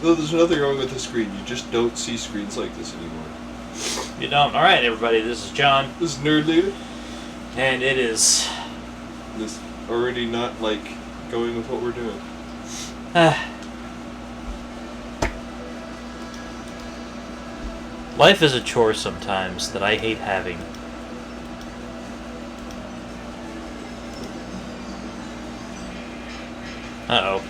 Though there's nothing wrong with the screen. You just don't see screens like this anymore. You don't? Alright, everybody, this is John. This is Nerd Leader. And it is... This already not, like, going with what we're doing. Life is a chore sometimes that I hate having. Uh-oh.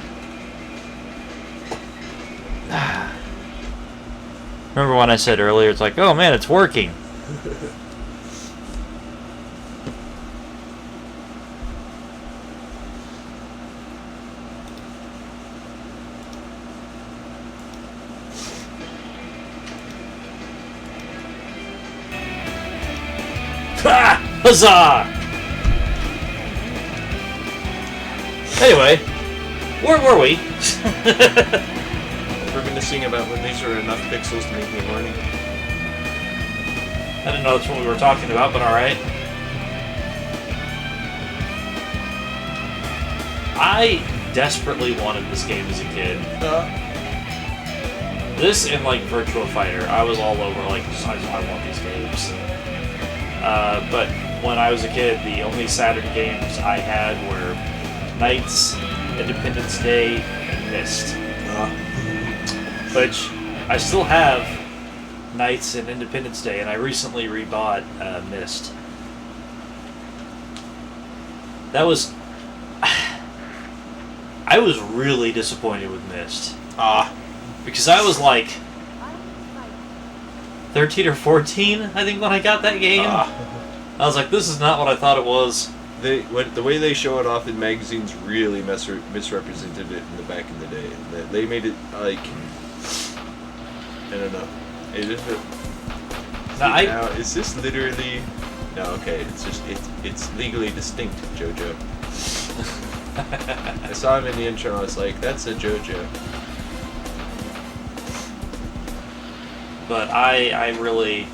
Remember when I said earlier, it's like, oh man, it's working. Ha! Huzzah! Anyway, where were we? Reminiscing about when these are enough pixels to make me horny. I didn't know that's what we were talking about, but alright. I desperately wanted this game as a kid. This and, like, Virtua Fighter, I was all over, like, I want these games. But when I was a kid, the only Saturn games I had were Knights, Independence Day, and Myst. Which, I still have Knights and Independence Day, and I recently rebought Myst. That was... I was really disappointed with Myst. Because I was like 13 or 14, I think, when I got that game. I was like, this is not what I thought it was. The way they show it off in magazines really misrepresented it in the back in the day. They made it like, I don't know. Now, is this literally? No, okay. It's just it's legally distinct, JoJo. I saw him in the intro. I was like, that's a JoJo. But I really,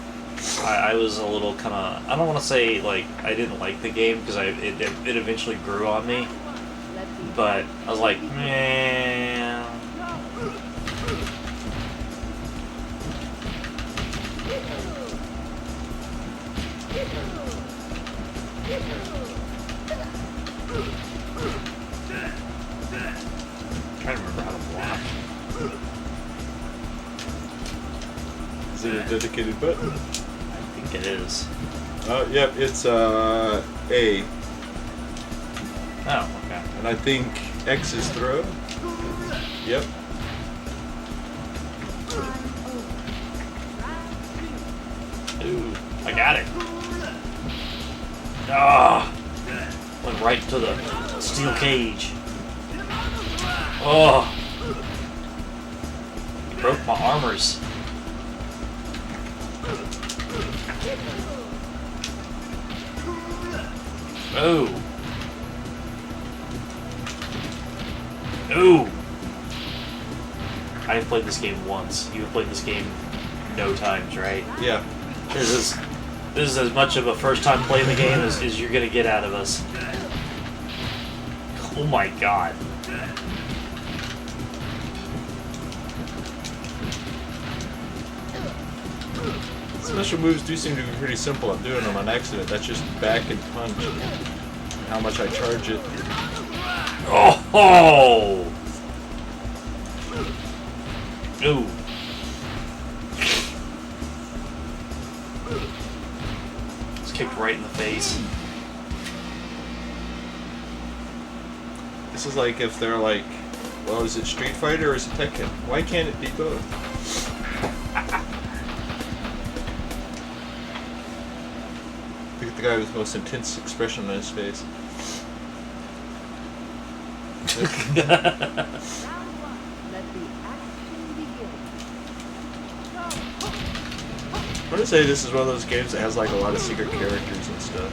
I was a little kind of, I don't want to say, like, I didn't like the game, because it eventually grew on me. But I was like, man. I'm trying to remember how to block. Is it a dedicated button? I think it is. Yep, it's A. Oh, okay. And I think X is throw. Yep. Ooh, I got it. Ah, went right to the steel cage. Oh, broke my armors. Oh. Ooh. I've played this game once. You've played this game no times, right? Yeah. This is as much of a first time playing the game as you're gonna get out of us. Oh my god. Special moves do seem to be pretty simple. I'm doing them on accident. That's just back and punch. How much I charge it. Oh! Ooh. It's kicked right in the face. This is like if they're like, well, is it Street Fighter or is it Tekken? Why can't it be both? Look at the guy with the most intense expression on his face. I'm gonna say this is one of those games that has like a lot of secret characters and stuff.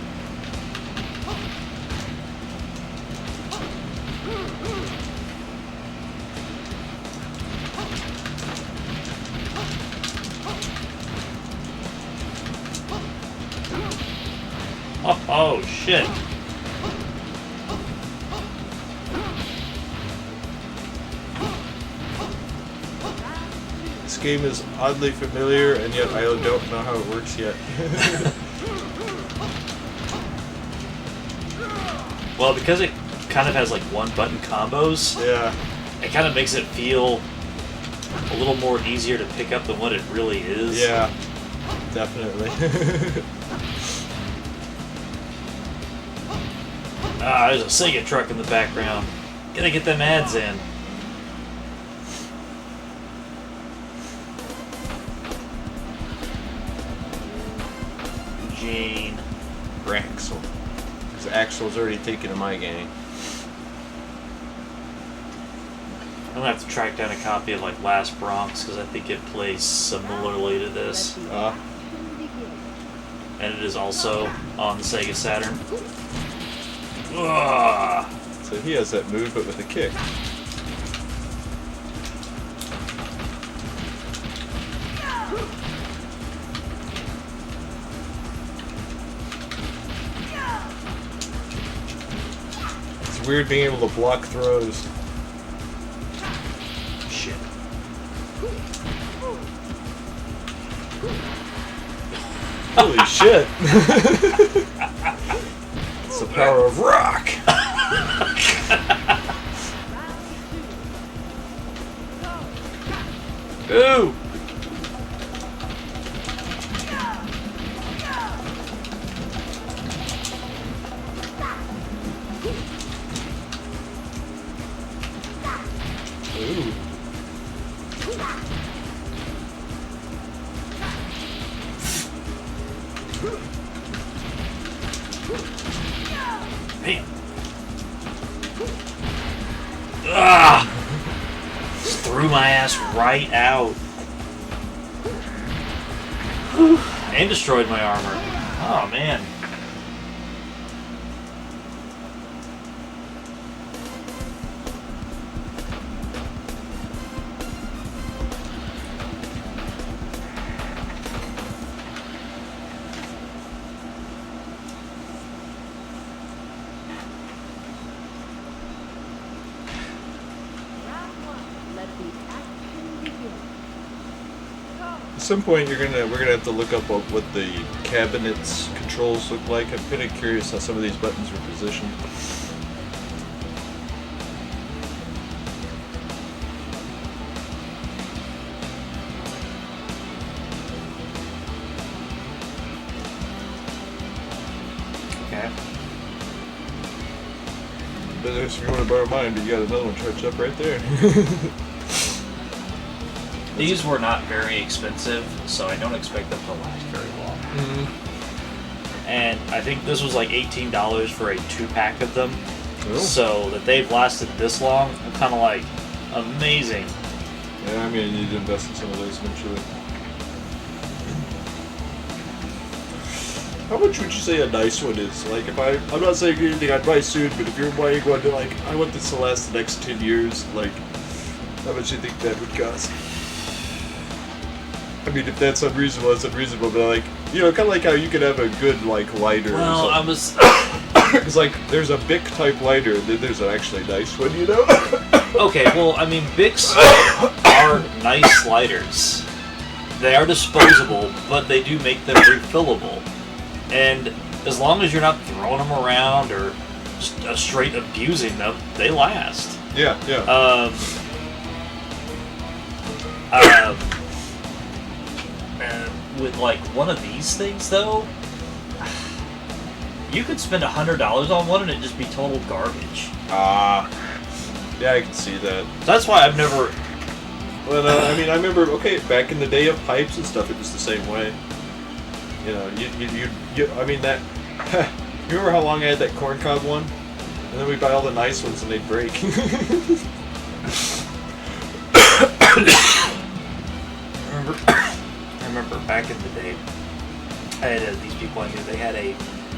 Oh shit. This game is oddly familiar, and yet I don't know how it works yet. Well, because it kind of has like one-button combos, Yeah. it kind of makes it feel a little more easier to pick up than what it really is. Yeah. Definitely. Ah, there's a Sega truck in the background. Gotta get them ads in. Gene. Axel. Because Axel's already taken to my gang. I'm gonna have to track down a copy of like Last Bronx because I think it plays similarly to this, and it is also on the Sega Saturn. Ugh. So he has that move, but with a kick. It's weird being able to block throws. Shit. Holy shit! It's the power of rock! Ooh! Ooh. Man. Ah! Just threw my ass right out. Whew. And destroyed my armor. Oh man. At some point, we're gonna have to look up what the cabinet's controls look like. I'm kind of curious how some of these buttons are positioned. Okay. But if you want to borrow mine, but you got another one charged up right there. These were not very expensive, so I don't expect them to last very long. Mm-hmm. And I think this was like $18 for a 2-pack of them. Oh. So that they've lasted this long, I'm kind of like, amazing. Yeah, I'm gonna need to invest in some of those eventually. How much would you say a nice one is? Like, if I'm not saying anything I'd buy soon, but if you're buying one to, like, I want this to last the next 10 years, like, how much do you think that would cost? I mean, if that's unreasonable, it's unreasonable, but, like, you know, kind of like how you could have a good, like, lighter Well, or I something. was... Because, like, there's a Bic type lighter, and then there's an actually nice one, you know? Okay, well, I mean, Bics are nice lighters. They are disposable, but they do make them refillable. And as long as you're not throwing them around or straight abusing them, they last. Yeah, yeah. With like one of these things though, you could spend $100 on one and it'd just be total garbage. Yeah, I can see that. That's why I've never. Well, I mean, I remember, okay, back in the day of pipes and stuff, it was the same way. You know, you I mean, that. You remember how long I had that corncob one? And then we'd buy all the nice ones and they'd break. I remember back in the day, I had these people I knew, they had a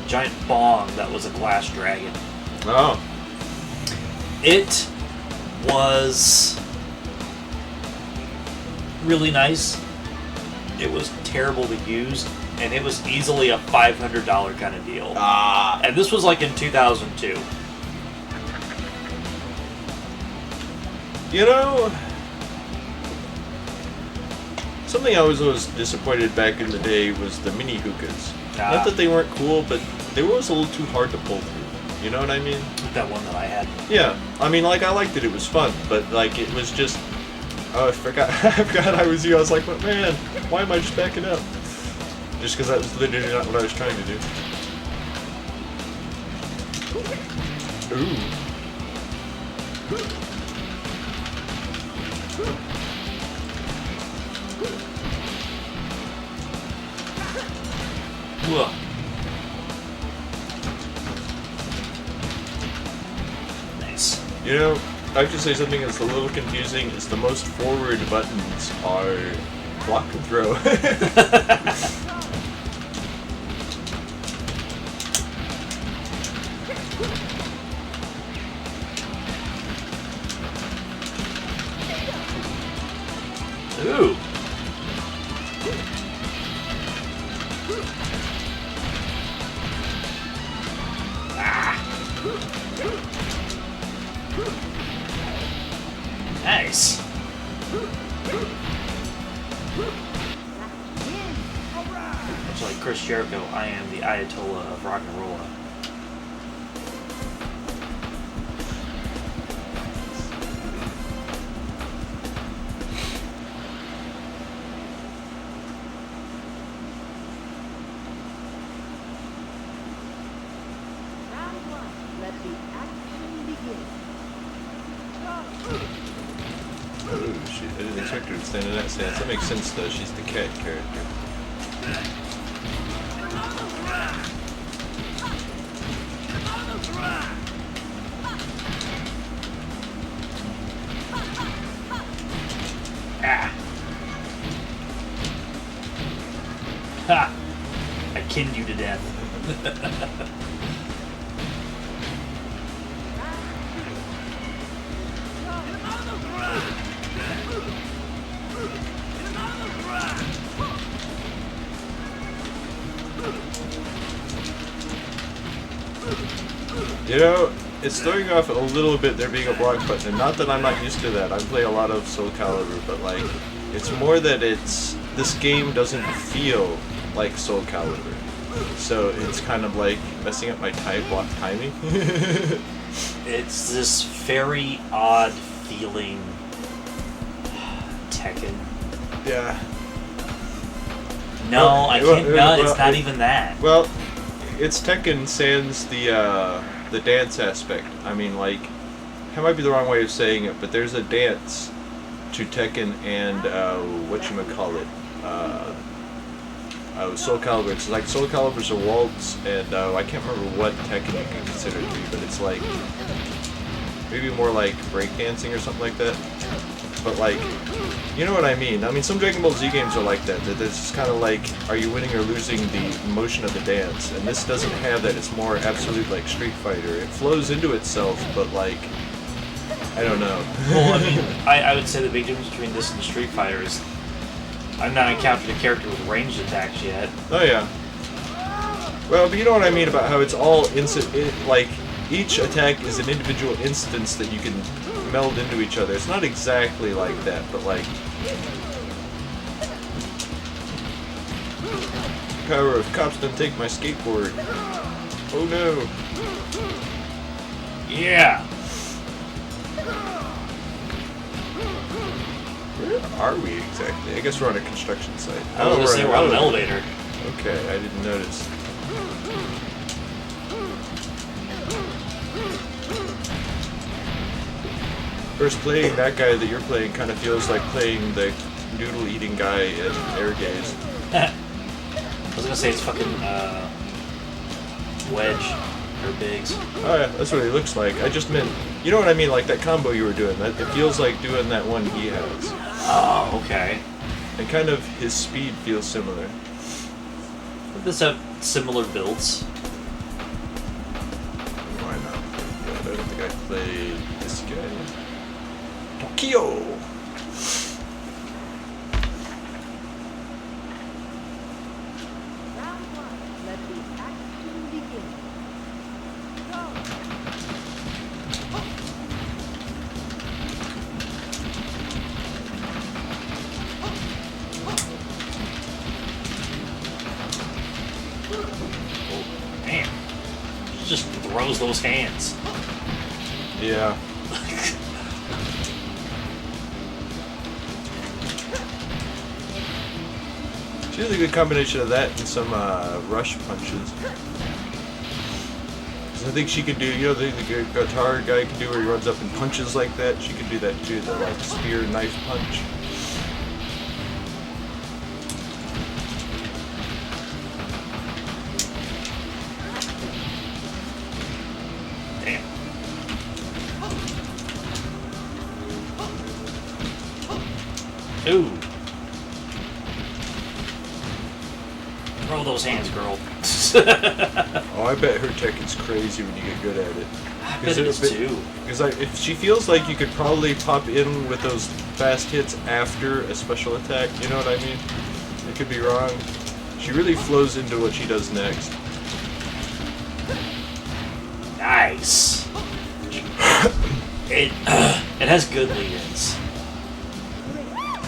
giant bong that was a glass dragon. Oh. It was really nice. It was terrible to use, and it was easily a $500 kind of deal. And this was like in 2002. You know, Something I was always disappointed back in the day was the mini hookahs. Ah. Not that they weren't cool, but they were always a little too hard to pull through. You know what I mean? That one that I had. Yeah. I mean, like, I liked it. It was fun, but like, it was just. Oh, I forgot. I forgot I was you. I was like, but man, why am I just backing up? Just because that was literally not what I was trying to do. Ooh. Whoa. Nice. You know, I have to say something that's a little confusing is the most forward buttons are block and throw. Ooh. Nice. Much like Chris Jericho, I am the Ayatollah of rock and roll. Round one. Let the action begin. Oh shit, I didn't expect her to stand in that stance. That makes sense though, she's the cat character. Ah. Ha! I kinned you to death. You know, it's throwing off a little bit there being a block button, and not that I'm not used to that. I play a lot of Soul Calibur, but like, it's more that this game doesn't feel like Soul Calibur. So it's kind of like messing up my block timing. It's this very odd feeling Tekken. Yeah. No, Well, I well, can't. No, well, it's not even that. Well, it's Tekken sans the dance aspect. I mean, like, that might be the wrong way of saying it, but there's a dance to Tekken and whatchamacallit, Soul Calibur. It's like Soul Calibur's a waltz, and I can't remember what Tekken you can consider it to be, but it's like maybe more like breakdancing or something like that. But like, you know what I mean? I mean, some Dragon Ball Z games are like that. That it's kind of like, are you winning or losing the motion of the dance? And this doesn't have that. It's more absolute like Street Fighter. It flows into itself, but like, I don't know. Well, I mean, I would say the big difference between this and Street Fighter is I've not encountered a character with ranged attacks yet. Oh yeah. Well, but you know what I mean about how it's all like each attack is an individual instance that you can meld into each other. It's not exactly like that, but like power of cops don't take my skateboard. Oh no. Yeah. Where are we exactly? I guess we're on a construction site. I was gonna say we're on an elevator. Okay, I didn't notice. First playing that guy that you're playing kind of feels like playing the noodle eating guy in Air Gaze. I was gonna say it's fucking Wedge or Biggs. Oh yeah, that's what he looks like. I just meant, you know what I mean, like that combo you were doing. That it feels like doing that one he has. Oh, okay. And kind of his speed feels similar. Does have similar builds. Why not? I don't think I played this guy. Tokyo. Round one. Let the action begin. Go. just throws those hands. Yeah. She has a good combination of that and some rush punches. 'Cause I think she could do, you know, the guitar guy can do where he runs up and punches like that. She could do that too, the like spear knife punch. Damn. Ooh. Throw those hands, girl. Oh, I bet her tech is crazy when you get good at it. I bet it is too. Because if she feels like you could probably pop in with those fast hits after a special attack, you know what I mean? I could be wrong. She really flows into what she does next. Nice. It has good lead-ins.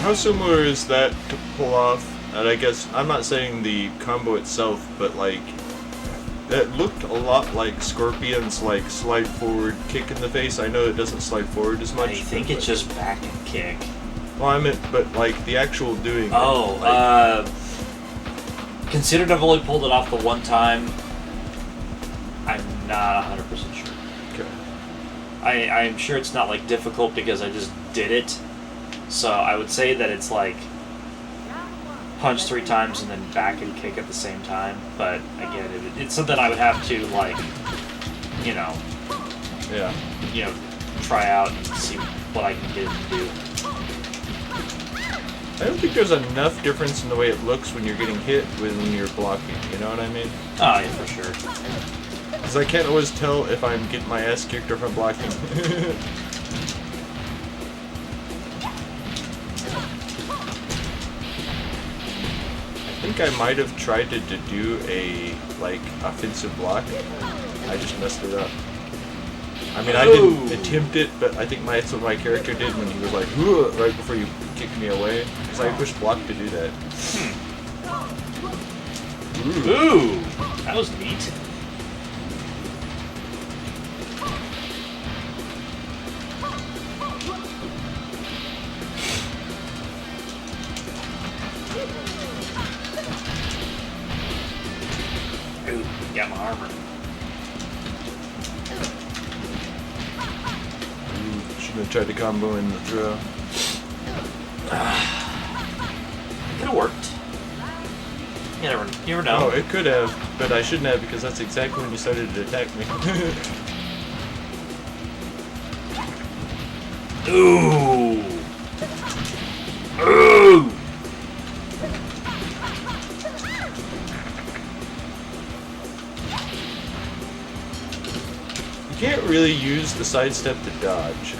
How similar is that to pull off? And I guess I'm not saying the combo itself, but like that looked a lot like Scorpion's like slide forward kick in the face. I know it doesn't slide forward as much. I think it's just back and kick. Well, I meant, but like the actual doing. Oh, it, like, considered I've only pulled it off the one time. I'm not 100% sure. okay. I'm sure it's not like difficult because I just did it. So I would say that it's like punch 3 times and then back and kick at the same time. But again, it's something I would have to like, you know, Yeah. try out and see what I can get it to do. I don't think there's enough difference in the way it looks when you're getting hit when you're blocking. You know what I mean? Oh yeah, for sure. Because I can't always tell if I'm getting my ass kicked or if I'm blocking. I think I might have tried to do a like offensive block. I just messed it up. I mean, I didn't attempt it, but I think that's what my character did when he was like, "Ooh," right before you kicked me away. Because I pushed block to do that. Ooh, that was neat. Ooh, got my armor. Shouldn't have tried to combo in the throw. Could have worked. You never know. Oh, it could have, but I shouldn't have because that's exactly when you started to attack me. Ooh. Ooh. You can't really use the sidestep to dodge.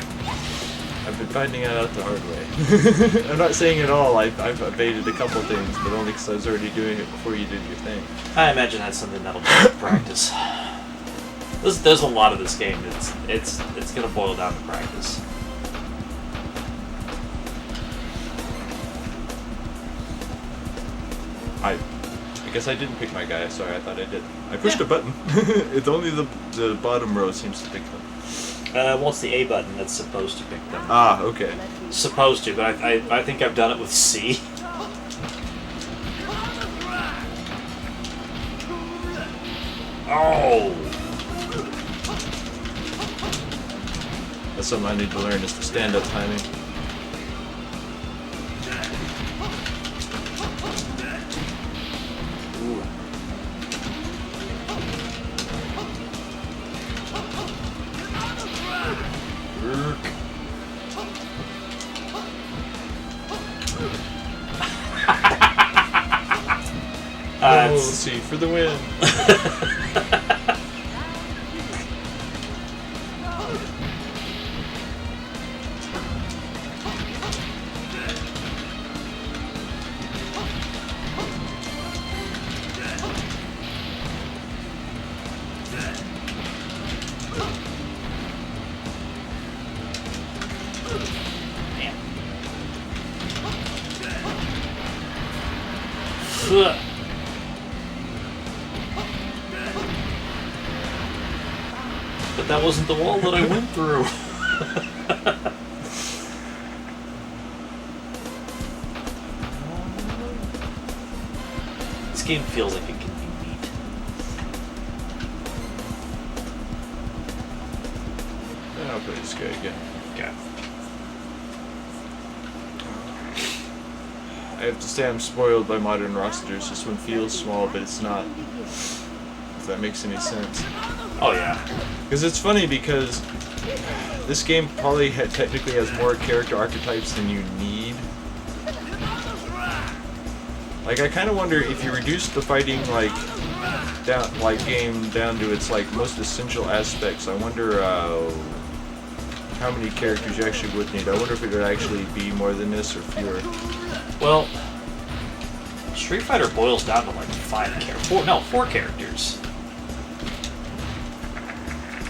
I've been finding that out the hard way. I'm not saying at all I've evaded a couple things, but only because I was already doing it before you did your thing. I imagine that's something that'll take practice. There's a lot of this game. It's gonna boil down to practice. I guess I didn't pick my guy. Sorry, I thought I did. I pushed a button. It's only the bottom row seems to pick them. Well, it's the A button that's supposed to pick them. Ah, okay. Supposed to, but I think I've done it with C. Oh! That's something I need to learn is the stand-up timing. Ooh. Let's see, for the win. Ugh. but that wasn't the wall that I went through. This game feels like it can be neat. Yeah, I'll play this guy again. Okay. I have to say I'm spoiled by modern rosters. This one feels small, but it's not. If that makes any sense. Oh yeah. Because it's funny because this game probably technically has more character archetypes than you need. Like I kind of wonder if you reduce the fighting game down to its like most essential aspects. I wonder how many characters you actually would need. I wonder if it would actually be more than this or fewer. Well, Street Fighter boils down to like four characters.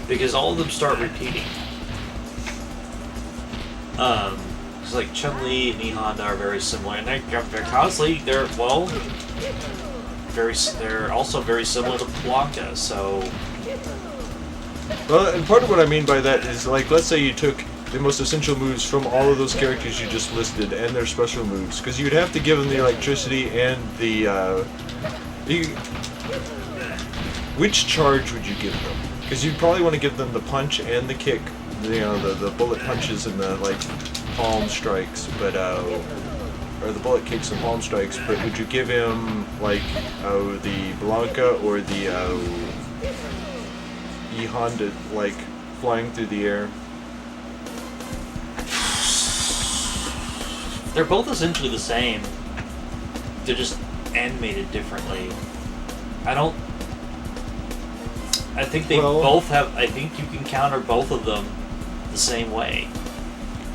Because all of them start repeating. It's like Chun-Li and E-Honda are very similar, and they're constantly they're also very similar to Blanca. So, Well, and part of what I mean by that is like, let's say you took the most essential moves from all of those characters you just listed and their special moves, because you'd have to give them the electricity and the which charge would you give them? Because you'd probably want to give them the punch and the kick, the bullet punches and the like palm strikes, but or the bullet kicks and palm strikes. But would you give him like the Blanca or the E-Honda like flying through the air? they're both essentially the same. They're just animated differently. I think they both have. I think you can counter both of them the same way.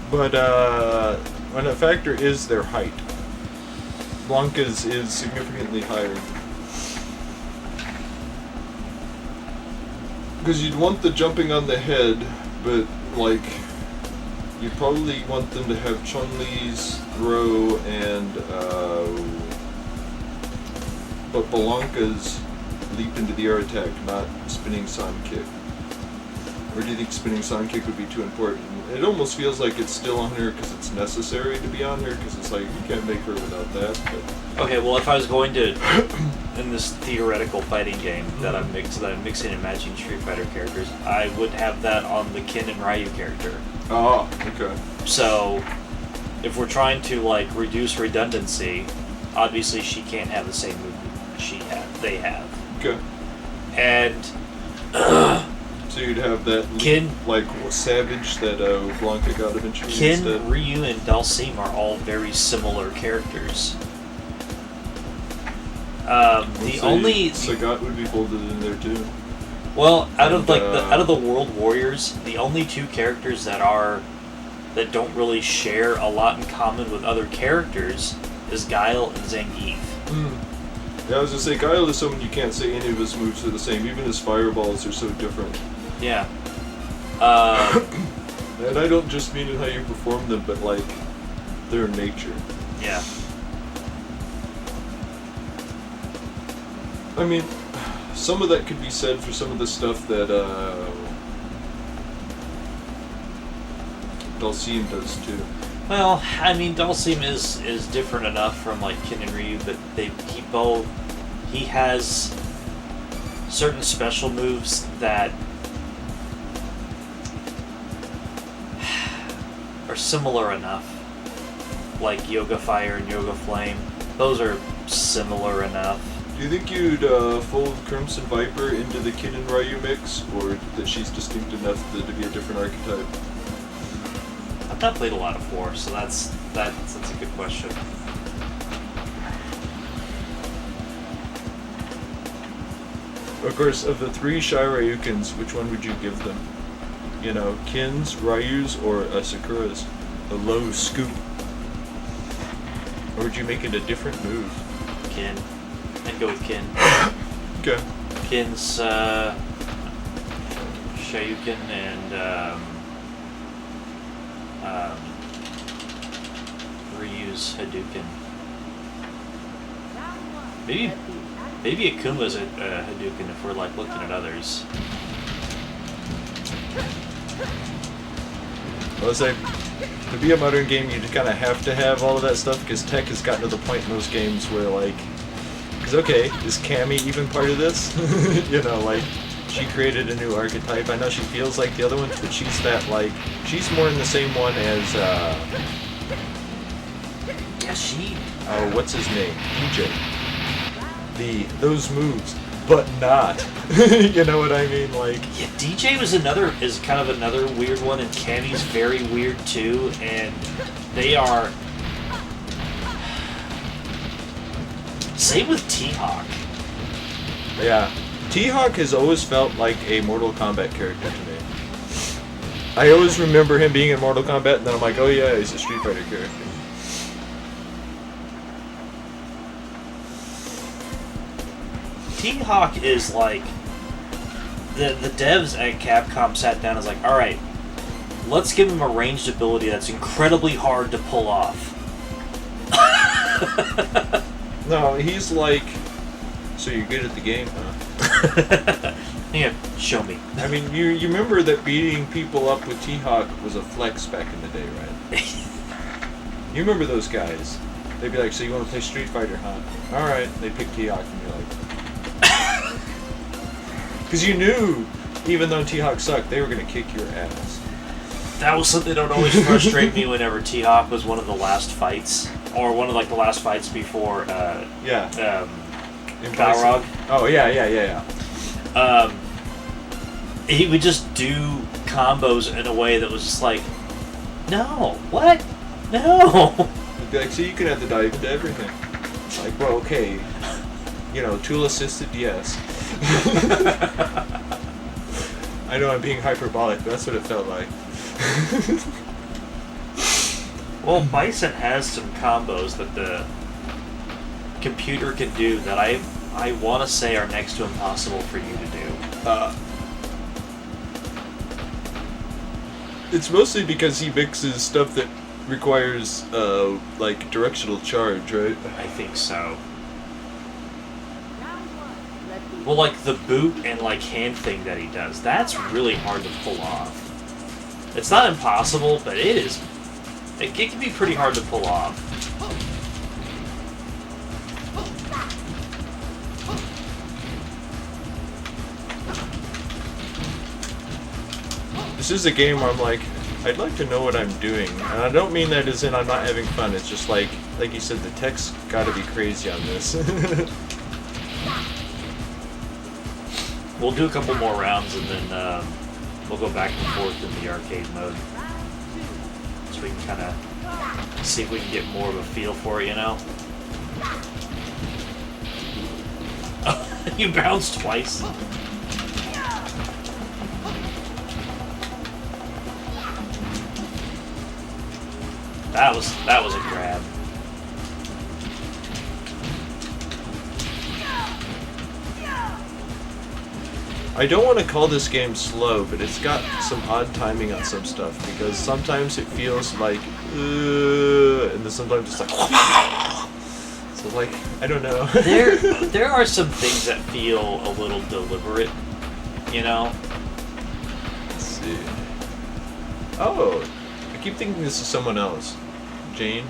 But when a factor is their height, Blanca's is significantly higher. Because you'd want the jumping on the head, but like you'd probably want them to have Chun-Li's throw and but Blanca's leap into the air attack, not spinning sun kick. Or do you think spinning sun kick would be too important? It almost feels like it's still on here because it's necessary to be on here, because it's like you can't make her without that. But Okay, well, if I was going to in this theoretical fighting game that I'm mixing and matching Street Fighter characters, I would have that on the Ken and Ryu character. oh, okay. So, if we're trying to like reduce redundancy, obviously she can't have the same movement they have. Okay. And So you'd have that Ken- like Savage that Blanca got eventually Ken, instead. Ryu, and Dalsim are all very similar characters. The So only Sagat would be folded in there too. well, out of And, out of the World Warriors, the only two characters that don't really share a lot in common with other characters is Guile and Zangief. Yeah, I was gonna say Guile is someone you can't say any of his moves are the same. Even his fireballs are so different. Yeah. And I don't just mean in how you perform them, but like their nature. Yeah. I mean, some of that could be said for some of the stuff that Dalsim does too. Well, I mean, Dalsim is different enough from like Ken and Ryu, but he has certain special moves that are similar enough, like Yoga Fire and Yoga Flame. Those are similar enough. Do you think you'd fold Crimson Viper into the Ken and Ryu mix, or that she's distinct enough to be a different archetype? I've not played a lot of 4, so that's a good question. Of course, of the 3 Shy Ryukens, which one would you give them? You know, Ken's, Ryu's, or Sakura's? A low scoop. Or would you make it a different move? Ken. I'd go with Ken. Okay. Ken's Shoryuken and Ryu's Hadouken. Maybe Akuma's a Hadouken if we're like looking at others. I was like, to be a modern game, you just kind of have to have all of that stuff because tech has gotten to the point in those games where, like, because okay, is Cammy even part of this? You know, like, she created a new archetype. I know she feels like the other ones, but she's that, like, she's more in the same one as, Yeah, she. oh, what's his name? DJ. Those moves, but not. You know what I mean? Like, Yeah, DJ is kind of another weird one, and Cammy's very weird too, and they are. Same with T-Hawk. yeah. T-Hawk has always felt like a Mortal Kombat character to me. I always remember him being in Mortal Kombat, and then I'm like, oh yeah, he's a Street Fighter character. T-Hawk is like the devs at Capcom sat down and was like, all right, let's give him a ranged ability that's incredibly hard to pull off. No, he's like, so you're good at the game, huh? Yeah, show me. I mean, you remember that beating people up with T-Hawk was a flex back in the day, right? You remember those guys? They'd be like, so you want to play Street Fighter, huh? Alright, they pick T-Hawk and you're like... Because you knew, even though T-Hawk sucked, they were going to kick your ass. That was something that would always frustrate me whenever T-Hawk was one of the last fights, or one of like the last fights before Yeah. Balrog. Oh, yeah. He would just do combos in a way that was just like, no, what? No. They'd be like, so you can have the dive into everything. Like, well, okay. You know, tool assisted, yes. I know I'm being hyperbolic, but that's what it felt like. Well, Bison has some combos that the computer can do that I want to say are next to impossible for you to do. It's mostly because he mixes stuff that requires, like, directional charge, right? I think so. Round one. Let the Well, like the boot and like hand thing that he does, that's really hard to pull off. It's not impossible, but it is. It can be pretty hard to pull off. This is a game where I'm like, I'd like to know what I'm doing. And I don't mean that as in I'm not having fun, it's just like you said, the tech's gotta be crazy on this. We'll do a couple more rounds and then we'll go back and forth in the arcade mode. So we can kind of see if we can get more of a feel for it, you know? You bounced twice. That was a grab. I don't want to call this game slow, but it's got some odd timing on some stuff, because sometimes it feels like, and then sometimes it's like, so like, I don't know. There are some things that feel a little deliberate, you know? Let's see. Oh, I keep thinking this is someone else. Jane?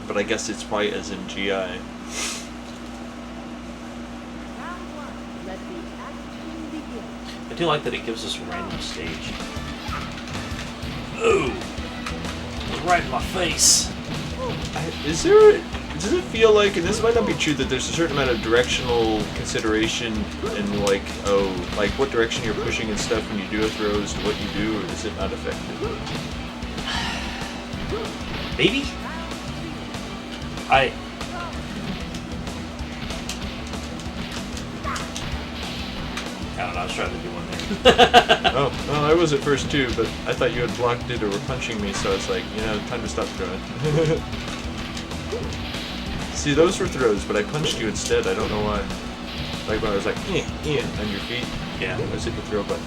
But I guess it's probably as in GI. round one. Let the action begin. I do like that it gives us a random stage. Ooh! It was right in my face. Does it feel like, and this might not be true, that there's a certain amount of directional consideration in like, oh, like what direction you're pushing and stuff when you do a throw as to what you do, or is it not effective? Maybe? I don't know, I was trying to do one there. Oh, well, I was at first too, but I thought you had blocked it or were punching me, so it's like, you know, time to stop throwing. See, those were throws, but I punched you instead, I don't know why. Like when I was like, on your feet. Yeah. I was hit the throw button.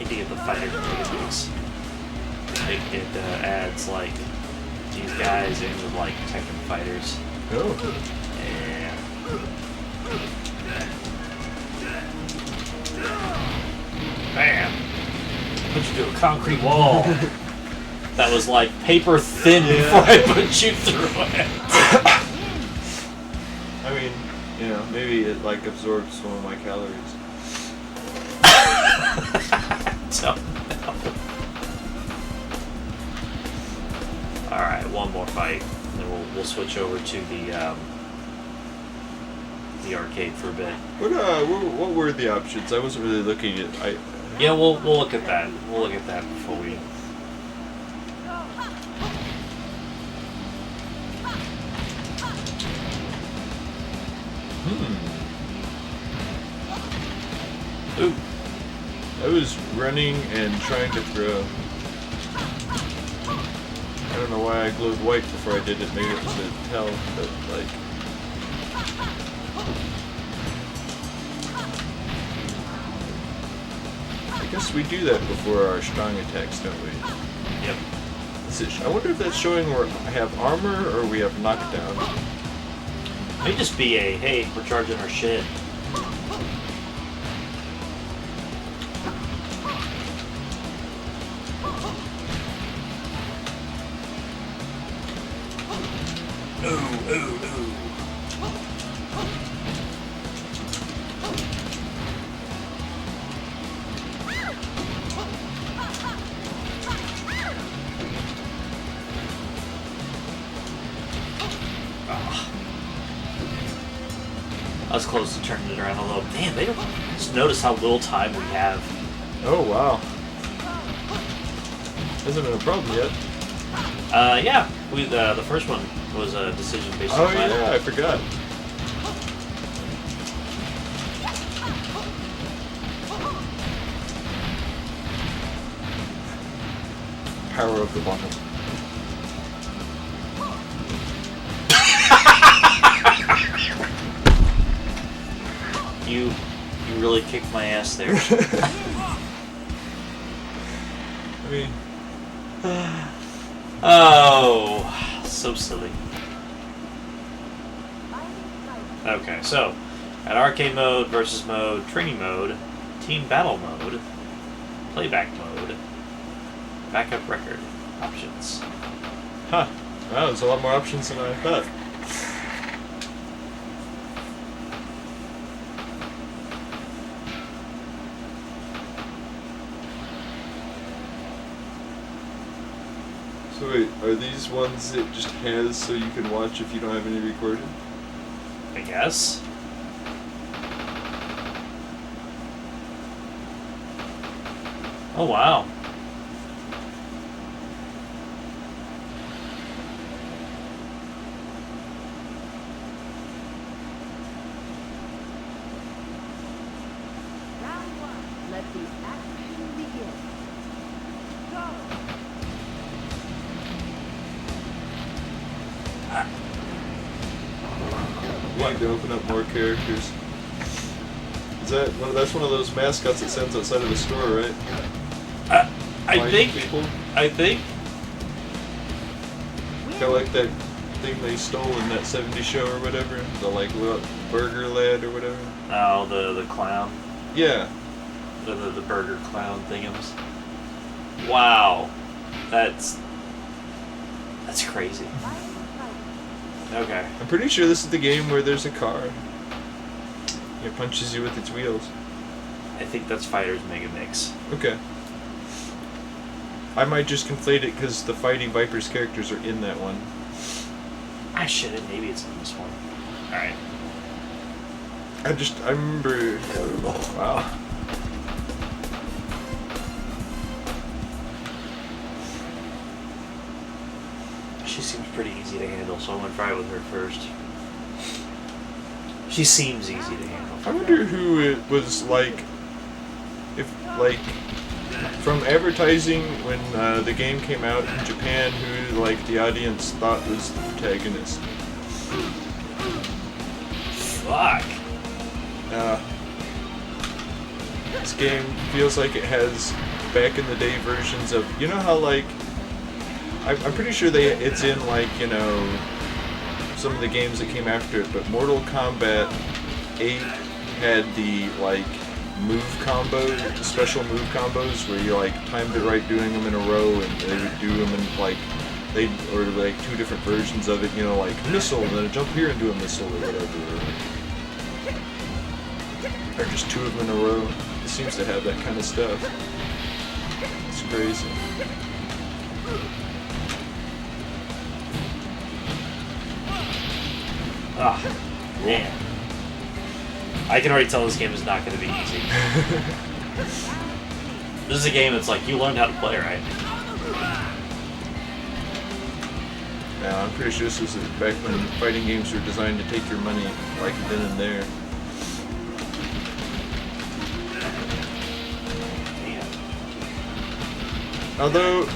50 of the fighter Megamix. It adds like these guys in with like Tekken fighters. Oh. Yeah. Bam! Put you to a concrete wall. That was like paper thin before I put you through it. I mean, you know, maybe it like absorbs some of my calories. Don't know. All right, one more fight, then we'll switch over to the arcade for a bit. What were the options? I wasn't really looking at. Yeah, we'll look at that. We'll look at that before we. Ooh. I was running and trying to throw. I don't know why I glowed white before I did it. Maybe it was a tell, but like. I guess we do that before our strong attacks, don't we? Yep. I wonder if that's showing where I have armor or we have knockdown. May just be a hey, we're charging our shit. Ooh, ooh, ooh. I was close to turning it around a little. Damn, they don't just notice how little time we have. Oh wow. Hasn't been a problem yet. Yeah, the first one was a decision based on Oh time. yeah, I forgot. Power of the bottom. You really kicked my ass there. I mean, Oh, so silly. Okay, so at arcade mode, versus mode, training mode, team battle mode, playback mode, backup record options. huh. Wow, there's a lot more options than I thought. So wait, are these ones it just has so you can watch if you don't have any recorded? I guess. Oh wow. Round one. Let the action begin. Go. You need to open up more characters. Is that that's one of those mascots that stands outside of the store, right? I Blind think. people. I think. Kind of like that thing they stole in that '70s show or whatever. The like little burger lad or whatever. Oh, the clown. Yeah. The burger clown thingums. Wow. That's crazy. Okay. I'm pretty sure this is the game where there's a car. It punches you with its wheels. I think that's Fighters Mega Mix. Okay. I might just conflate it because the Fighting Vipers characters are in that one. I should have. Maybe it's in this one. Alright. I remember. Wow. She seems pretty easy to handle, so I'm gonna try with her first. She seems easy to handle. I wonder who it was like. If like from advertising when the game came out in Japan, who like the audience thought was the protagonist. Fuck. This game feels like it has back in the day versions of, you know how like, I'm pretty sure it's in like, you know, some of the games that came after it, but Mortal Kombat 8 had the like move combo, special move combos where you like timed it right doing them in a row, and they would do them in like or like two different versions of it, you know, like missile and then a jump here and do a missile or whatever, or just two of them in a row. It seems to have that kind of stuff. It's crazy. Ah, man. I can already tell this game is not going to be easy. This is a game that's like, you learned how to play, right? Yeah, I'm pretty sure this was back when fighting games were designed to take your money like then and there. Although,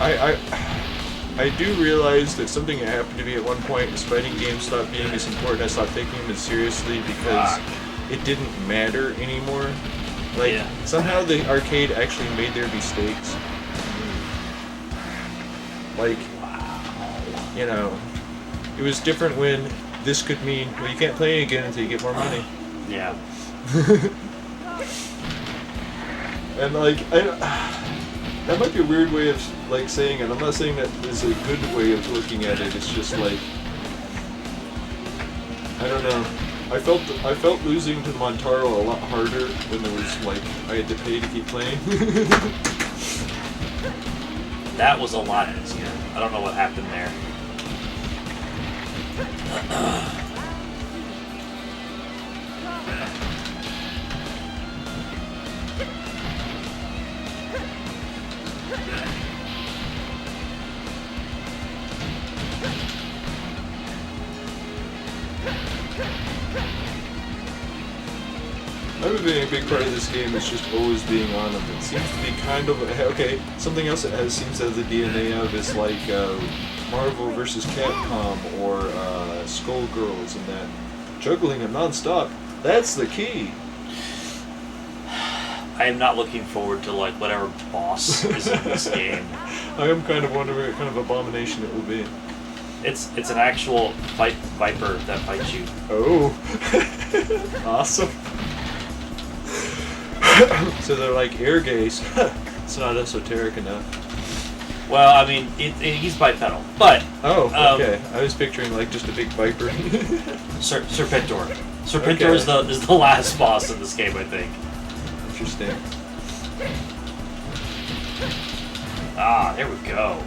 I do realize that something that happened to me at one point is fighting games stopped being as important. I stopped taking them as seriously because it didn't matter anymore. Like, somehow the arcade actually made there be stakes. Like, you know, it was different when this could mean, well, you can't play it again until you get more money. Yeah. And like, that might be a weird way of like saying it. I'm not saying that is a good way of looking at it. It's just like, I don't know. I felt losing to Montaro a lot harder when there was like I had to pay to keep playing. That was a lot easier. I don't know what happened there. I remember being a big part of this game is just always being on them. It seems to be kind of okay. Something else it seems to have the DNA of is like Marvel vs. Capcom or Skullgirls, and that juggling them nonstop. That's the key. I am not looking forward to like whatever boss is in this game. I am kind of wondering what kind of abomination it will be. It's an actual viper that fights you. Oh, awesome. So they're like air gaze. It's not esoteric enough. Well, I mean, he's bipedal, but Oh, okay. I was picturing like just a big viper. Serpentor. Serpentor Okay. is the last boss in this game, I think. Interesting. Ah, there we go.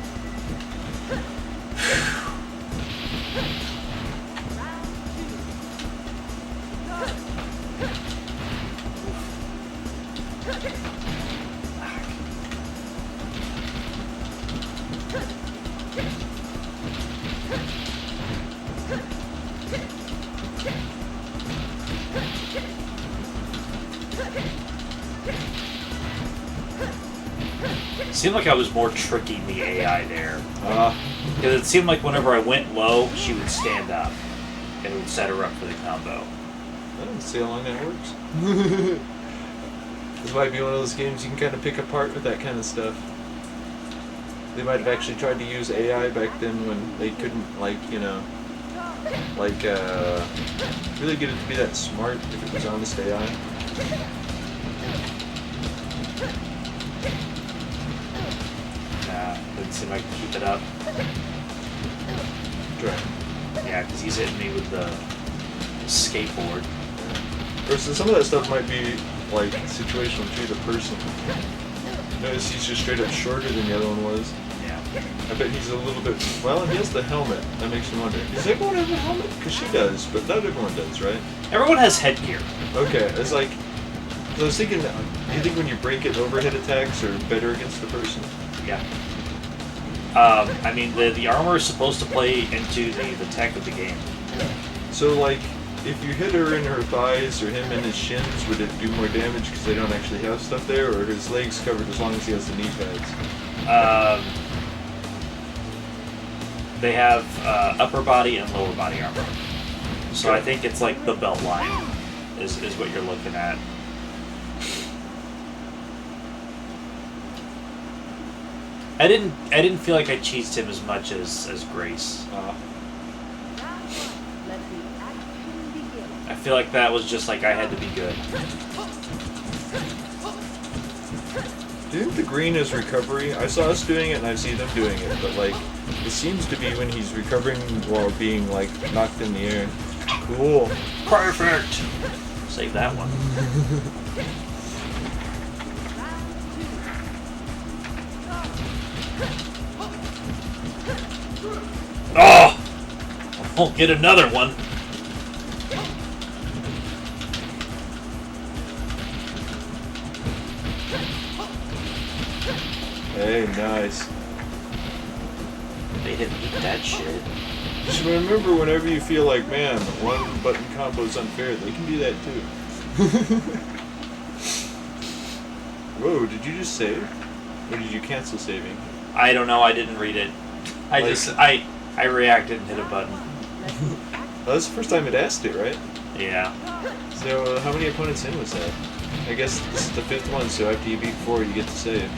Seemed like I was more tricking the AI there. Because it seemed like whenever I went low, she would stand up. And it would set her up for the combo. I don't see how long that works. This might be one of those games you can kind of pick apart with that kind of stuff. They might have actually tried to use AI back then when they couldn't, like, you know, like, really get it to be that smart if it was honest AI. Didn't seem like I could keep it up. Try. Yeah, because he's hitting me with the skateboard. Or so some of that stuff might be, like, situational to the person. Notice he's just straight up shorter than the other one was. Yeah. I bet he's a little bit, well, he has the helmet. That makes me wonder. Does everyone have a helmet? Because she does, but not everyone does, right? Everyone has headgear. Okay, it's like, 'cause I was thinking, do you think when you break it, overhead attacks are better against the person? Yeah. I mean, the armor is supposed to play into the tech of the game. So, like, if you hit her in her thighs or him in his shins, would it do more damage because they don't actually have stuff there, or are his legs covered as long as he has the knee pads? They have upper body and lower body armor. So I think it's like the belt line is what you're looking at. I didn't feel like I cheesed him as much as Grace. Round 1. Let the action begin. I feel like that was just like I had to be good. Do you think the green is recovery? I saw us doing it and I see them doing it, but like, it seems to be when he's recovering while being like knocked in the air. Cool. Perfect! Save that one. Oh! I'll get another one. Hey, nice. They didn't eat that shit. Just remember, whenever you feel like, man, one button combo is unfair, they can do that too. Whoa, did you just save? Or did you cancel saving? I don't know, I didn't read it. I reacted and hit a button. Well, that's the first time it asked it, right? Yeah. So, how many opponents in was that? I guess this is the 5th one, so after you beat 4, you get to save.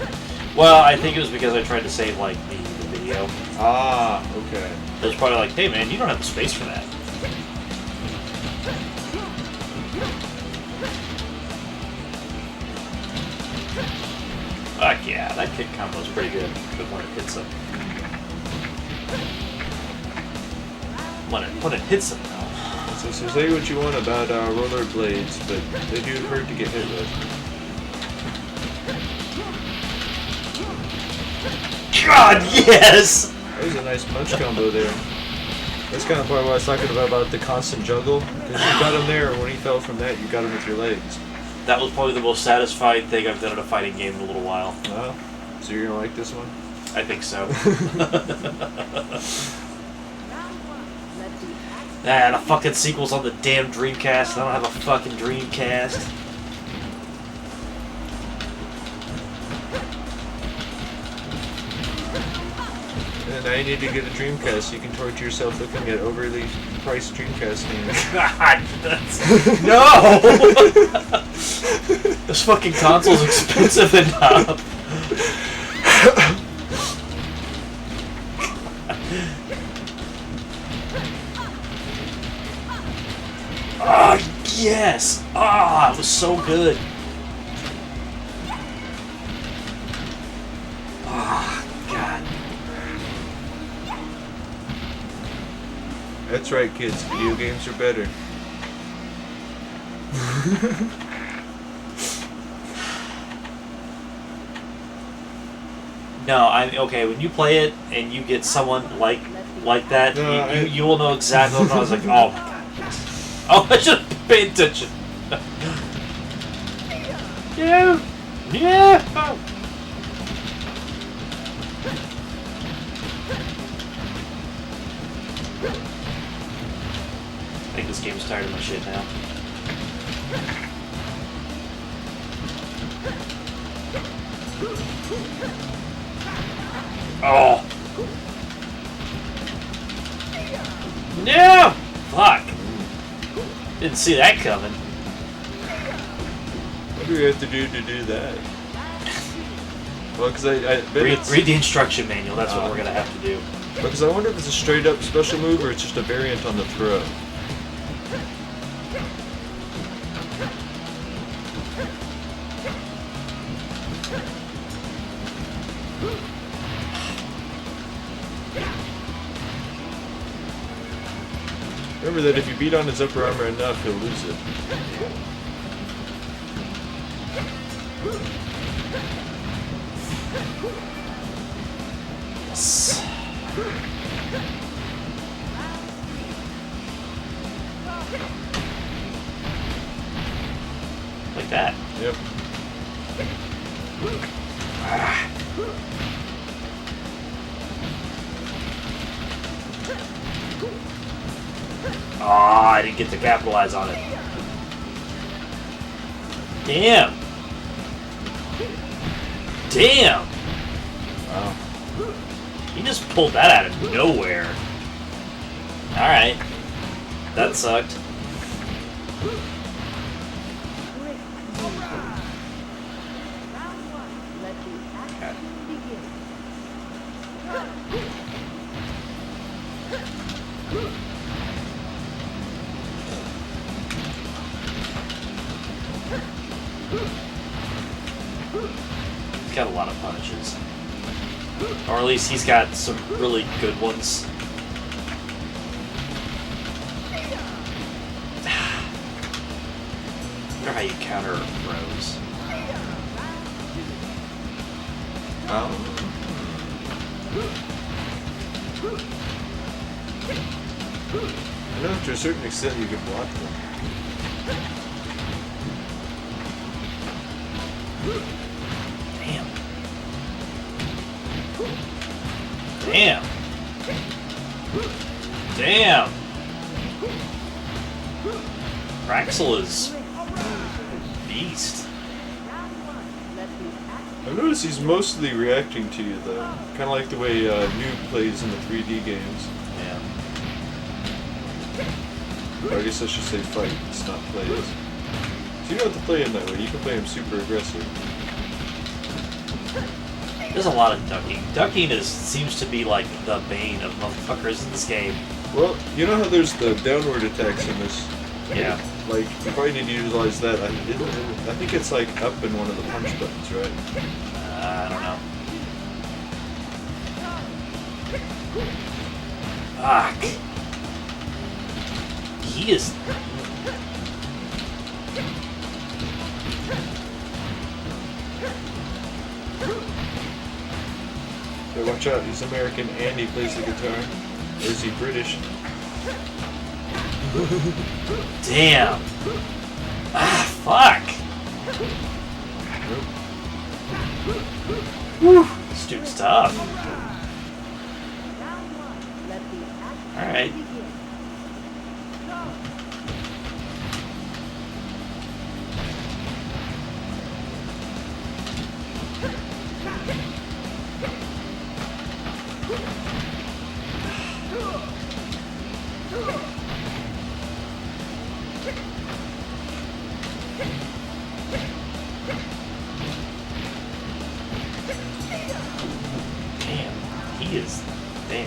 Well, I think it was because I tried to save, like, the video. Ah, okay. It was probably like, hey man, you don't have the space for that. Fuck yeah, that kick combo's pretty good. But when it hits him. When it hits him, though. So say what you want about rollerblades, but they do hurt to get hit with. God, yes! That was a nice punch combo there. That's kind of part what I was talking about the constant juggle. Because you got him there, when he fell from that, you got him with your legs. That was probably the most satisfying thing I've done in a fighting game in a little while. Well, so you're gonna like this one? I think so. Ah, the fucking sequel's on the damn Dreamcast. I don't have a fucking Dreamcast. And now you need to get a Dreamcast so you can torture yourself looking at overly priced Dreamcast games. God, no! This fucking console's expensive enough. Ah, yes! Ah, it was so good. Ah, God. That's right, kids. Video games are better. No, okay. When you play it and you get someone like that, No, you will know exactly what I was like. Oh my God. Oh, I should have paid attention. Yeah, yeah. I think this game's tired of my shit now. Oh. No! Fuck. Didn't see that coming. What do we have to do that? Well, because I bet it's... Read the instruction manual, that's what we're going to have to do. Because I wonder if it's a straight up special move or it's just a variant on the throw. Remember that if you beat on his upper armor enough, he'll lose it. Yes. Like that. Yep. Ah. Oh, I didn't get to capitalize on it. Damn. Damn. Wow. He just pulled that out of nowhere. Alright. That sucked. Round 1. Let the action begin. He's got a lot of punches. Or at least he's got some really good ones. I wonder how you counter throws. I know to a certain extent you can block them. Damn. Damn. Damn. Raxel is beast. I've noticed he's mostly reacting to you though. Kind of like the way Noob plays in the 3D games. Yeah. Or I guess I should say fight, it's not plays. So you don't have to play him that way, you can play him super aggressive. There's a lot of ducking. Ducking seems to be like the bane of motherfuckers in this game. Well, you know how there's the downward attacks in this? Yeah. Like, you probably need to utilize that. I think it's like up in one of the punch buttons, right? I don't know. Fuck. He is. Hey, watch out, he's American and he plays the guitar. Or is he British? Damn. Ah, fuck. Whew. This dude's tough. Alright.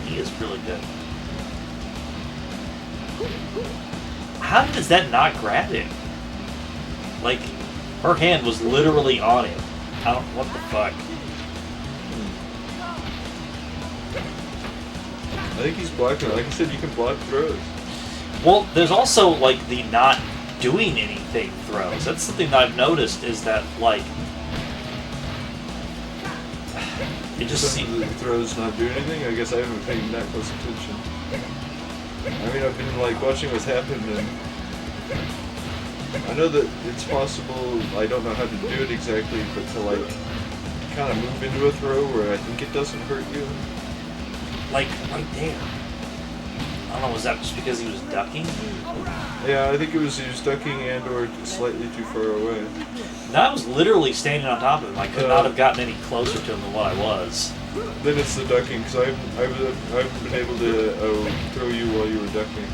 He is really good. How does that not grab him? Like, her hand was literally on him. I don't. What the fuck? I think he's blocking. Like I said, you can block throws. Well, there's also like the not doing anything throws. That's something that I've noticed is that like it just seems the throws not do anything. I guess I haven't been paying that close attention. I mean, I've been like watching what's happened, and I know that it's possible. I don't know how to do it exactly, but to like kind of move into a throw where I think it doesn't hurt you. like right there. I don't know, was that just because he was ducking? Yeah, I think it was he was ducking and or slightly too far away. No, I was literally standing on top of him. I could not have gotten any closer to him than what I was. Then it's the ducking, because I haven't been able to throw you while you were ducking.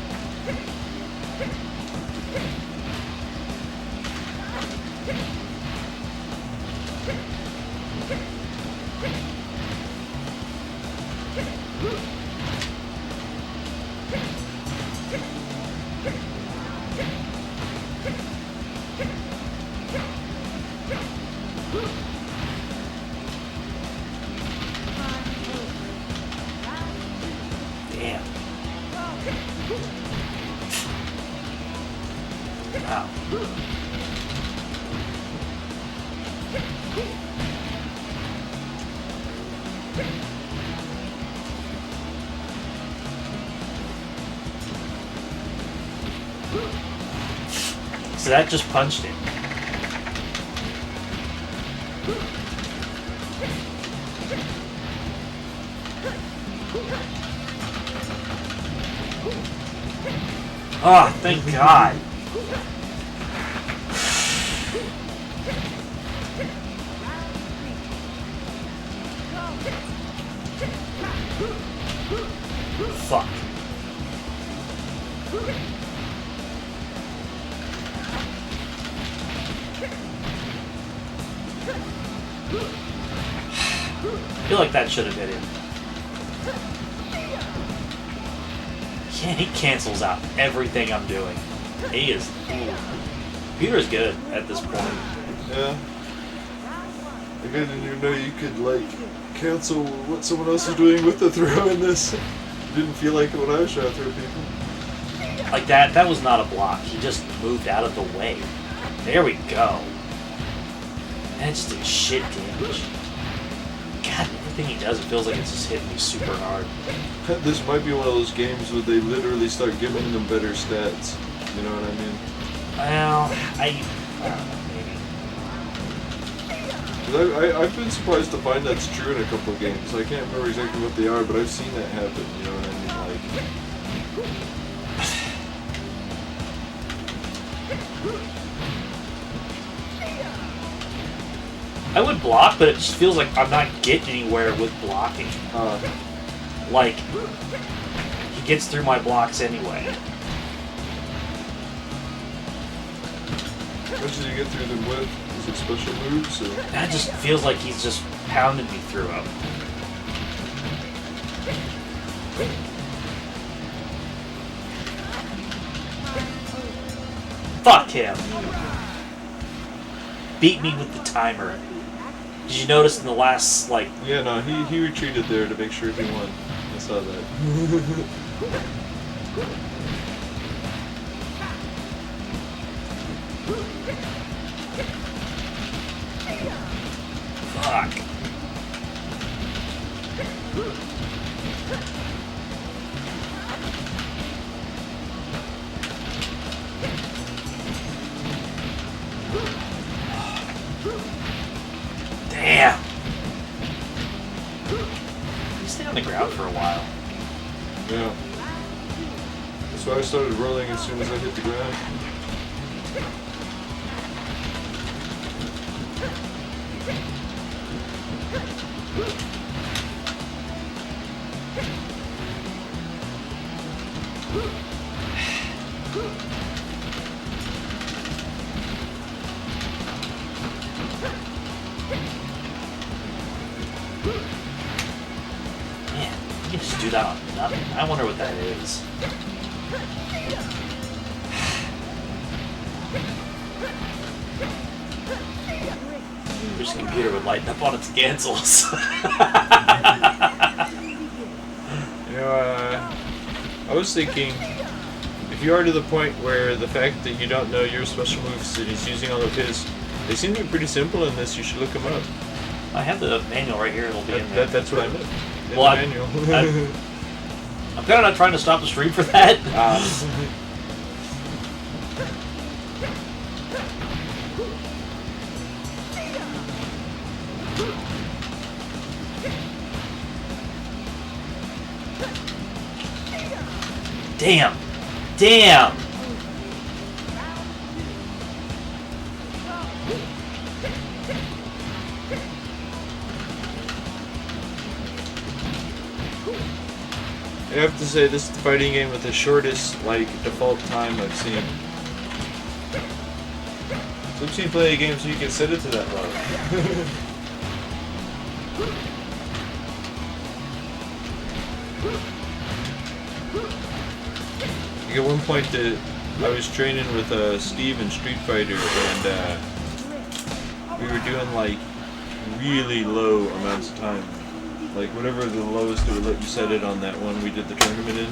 Damn. Wow. So that just punched him. Oh, thank God. Fuck. I feel like that should have hit him. he cancels out everything I'm doing. He is. Peter's good at this point. Yeah. I didn't even know you could, like, cancel what someone else is doing with the throw in this. Didn't feel like it when I was trying to throw people. Like that was not a block. He just moved out of the way. There we go. That just did shit damage. God, everything he does, it feels like it's just hitting me super hard. This might be one of those games where they literally start giving them better stats. You know what I mean? Well, I don't know, maybe. 'Cause I've been surprised to find that's true in a couple of games. I can't remember exactly what they are, but I've seen that happen. You know what I mean? Like, I would block, but it just feels like I'm not getting anywhere with blocking. Like, he gets through my blocks anyway. what did you get through them with? Is it special moves? Or? That just feels like he's just pounding me through them. Fuck him. Beat me with the timer. Did you notice in the last, like... Yeah, no, he retreated there to make sure he won. I saw that. Fuck. Damn. You stay on the ground for a while. Yeah. That's why I started rolling as soon as I hit the ground. Man, you can just do that on nothing. I wonder what that is. Wish the computer would lighten up on its cancels. You know, I was thinking, if you are to the point where the fact that you don't know your special moves and he's using all of his, they seem to be pretty simple in this. You should look them up. I have the manual right here. It'll be in there. That's what I meant. In Well, the manual. I'm kind of not trying to stop the stream for that. Damn. Damn. I have to say, this is the fighting game with the shortest, like, default time I've seen. So I've seen plenty of games where you can set it to that low. Like at one point, I was training with Steve in Street Fighter, and we were doing like really low amounts of time. Like whatever the lowest it would let you set it on that one we did the tournament in.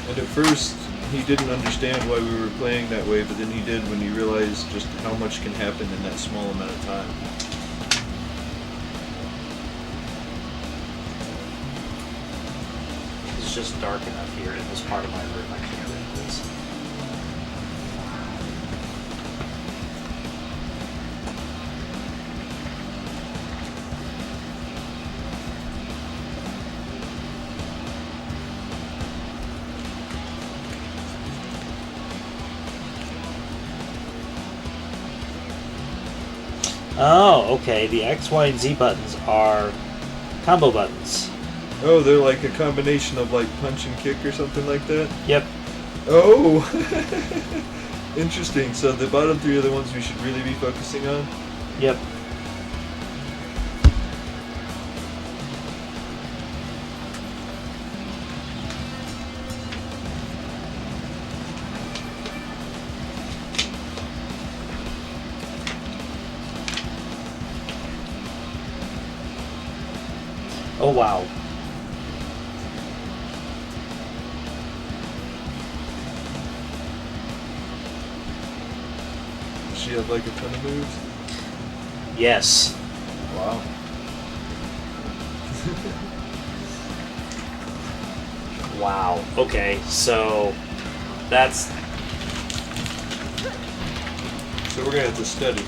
And at first, he didn't understand why we were playing that way, but then he did when he realized just how much can happen in that small amount of time. It's just dark enough here in this part of my room. I can't read this. Oh, okay. The X, Y, and Z buttons are combo buttons. Oh, they're like a combination of like punch and kick or something like that? Yep. Oh! Interesting. So the bottom three are the ones we should really be focusing on? Yep. Oh wow. Does she have like a ton of moves? Yes. Wow. Wow. Okay, so that's So we're gonna have to study.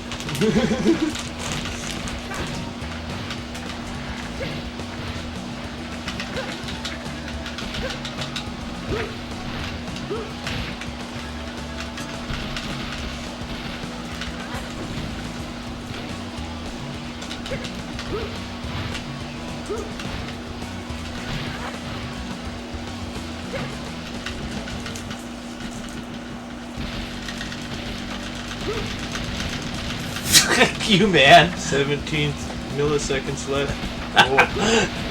you, man. 17th milliseconds left. Oh.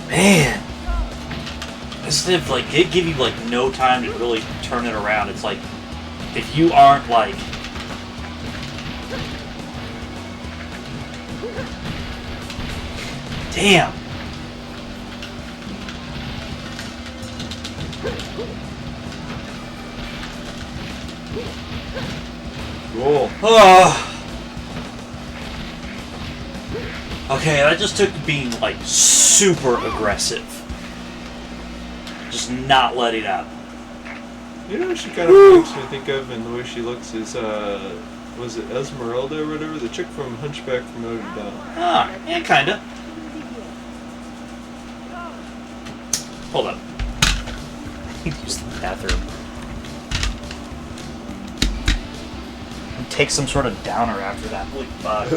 Man. Instead of like it give you like no time to really turn it around. It's like if you aren't like damn. Cool. Oh. Okay, that just took being like super aggressive. Just not letting up. You know what she kind of makes me think of, and the way she looks is, was it Esmeralda or whatever? The chick from Hunchback from Notre Dame. Ah, yeah, kinda. Hold up. Use the bathroom. Take some sort of downer after that. Holy fuck.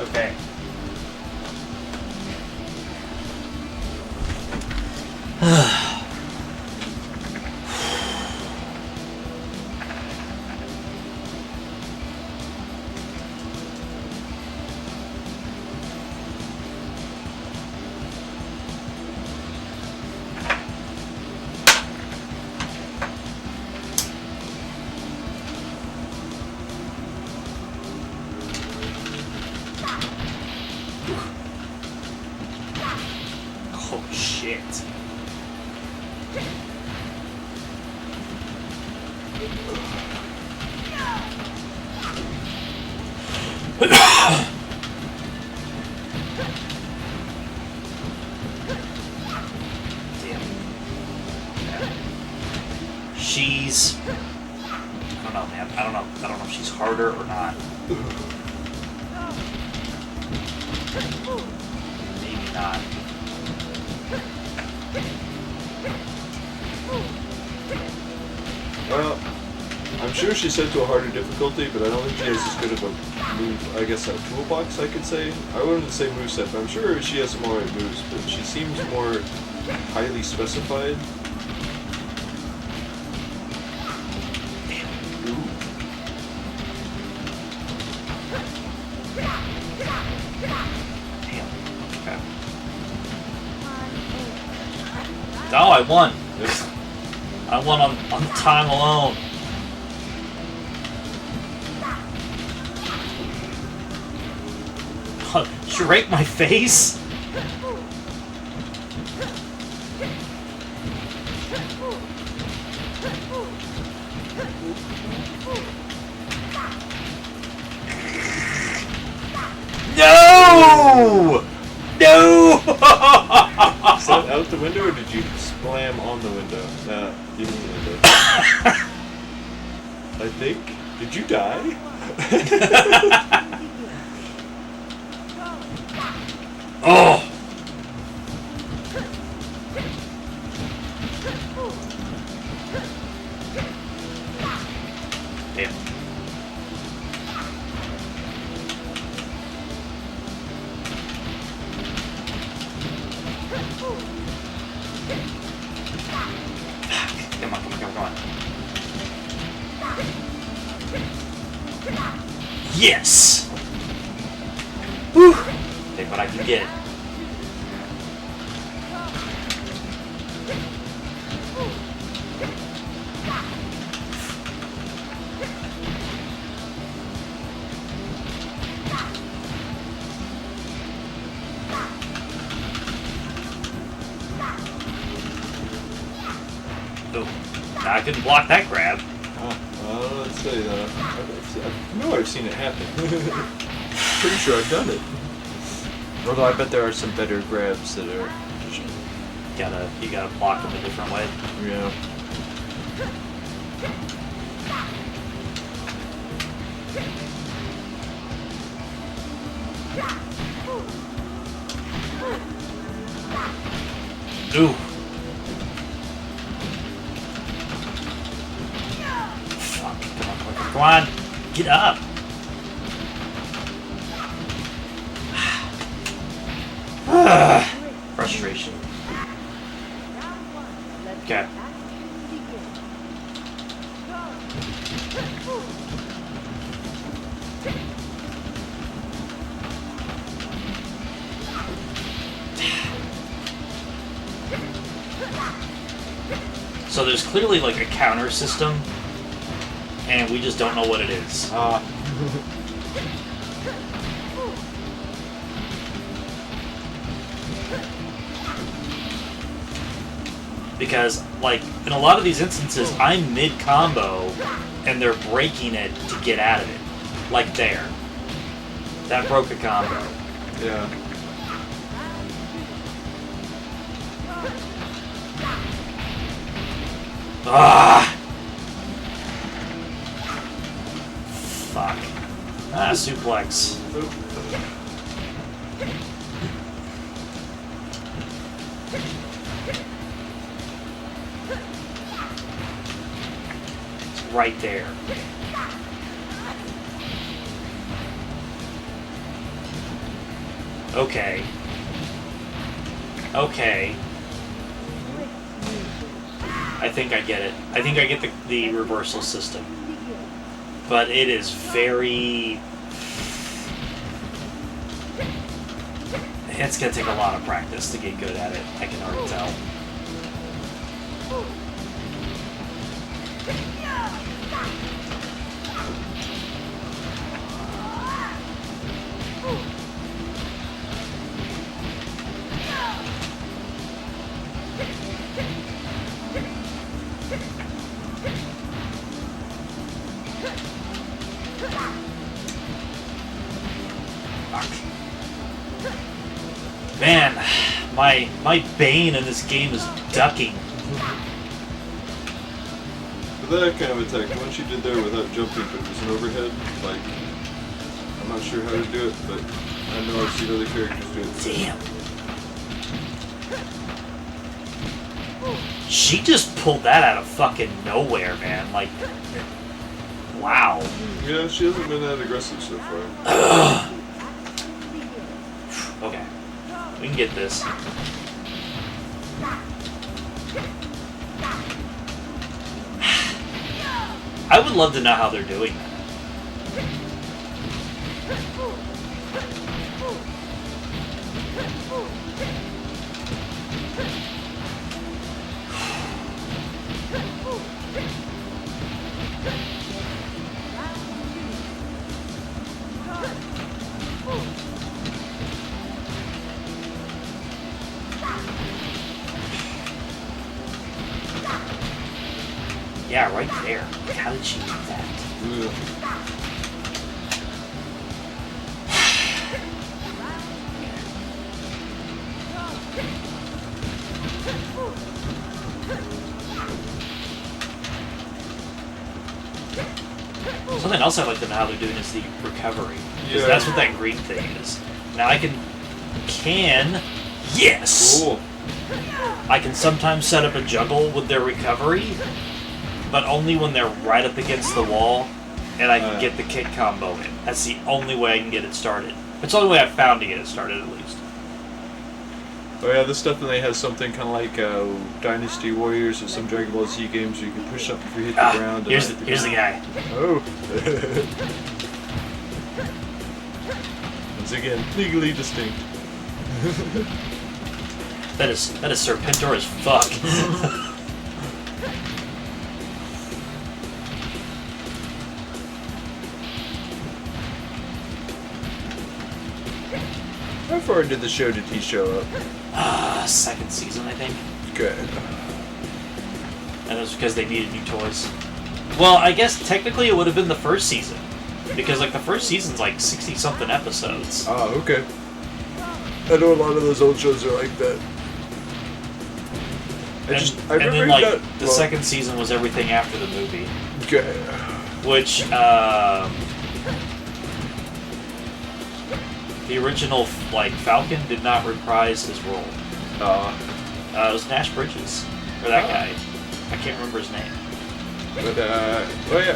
Okay. Oh shit. Damn. She's I don't know, man. I don't know if she's harder or not. Maybe not. sure she's set to a harder difficulty, but I don't think she has as good of a move, I guess, a toolbox, I could say. I wouldn't say moveset, but I'm sure she has some alright moves, but she seems more highly specified. Ooh. Damn. Okay. Oh, I won. Yep. I won on time alone. Did you rake my face? No! No! Is that out the window, or did you slam on the window? Nah, in the window. I think. Did you die? Oh! Damn. Come on, come on, come on, come on. Yes! Woo! Take what I can get. Oh, I couldn't block that grab. Let's say that. I know I've seen it happen. Pretty sure I've done it. Although I bet there are some better grabs that are just, You gotta block them a different way. yeah. Ooh. Fuck. Come on, come on, come on. Get up. Frustration. Okay. So there's clearly like a counter system, and we just don't know what it is. Because, like, in a lot of these instances, I'm mid-combo, and they're breaking it to get out of it. Like there. That broke a combo. Yeah. Ah! Fuck. Ah, suplex. It's right there. Okay. Okay. I think I get it. I think I get the reversal system. But it is very... It's going to take a lot of practice to get good at it. I can already tell. Man, my bane in this game is ducking. But that kind of attack, the one she did there without jumping, but it was an overhead, like, I'm not sure how to do it, but I know I've seen other characters do it. Damn. She just pulled that out of fucking nowhere, man. Like, Wow. Yeah, she hasn't been that aggressive so far. Okay. We can get this. I would love to know how they're doing that. Yeah, right there. How did she do that? Ugh. Something else I'd like to know how they're doing is the recovery. Because Yeah. that's what that green thing is. Now I can... Yes! Cool. I can sometimes set up a juggle with their recovery, but only when they're right up against the wall, and I can get the kick combo in. That's the only way I can get it started. It's the only way I've found to get it started, at least. Oh yeah, this definitely has something kind of like Dynasty Warriors or some Dragon Ball Z games where you can push up if you hit the ground. Here's the guy. Oh. Once again, legally distinct. That is Serpentor as fuck. How far into the show did he show up? Second season, I think. Good. And it was because they needed new toys. Well, I guess technically it would have been the first season. Because, like, the first season's like 60-something episodes. Oh, okay. I know a lot of those old shows are like that. I And remember then, like, that, the second season was everything after the movie. Okay. Which, the original, like, Falcon did not reprise his role. It was Nash Bridges. Or that guy. I can't remember his name. But,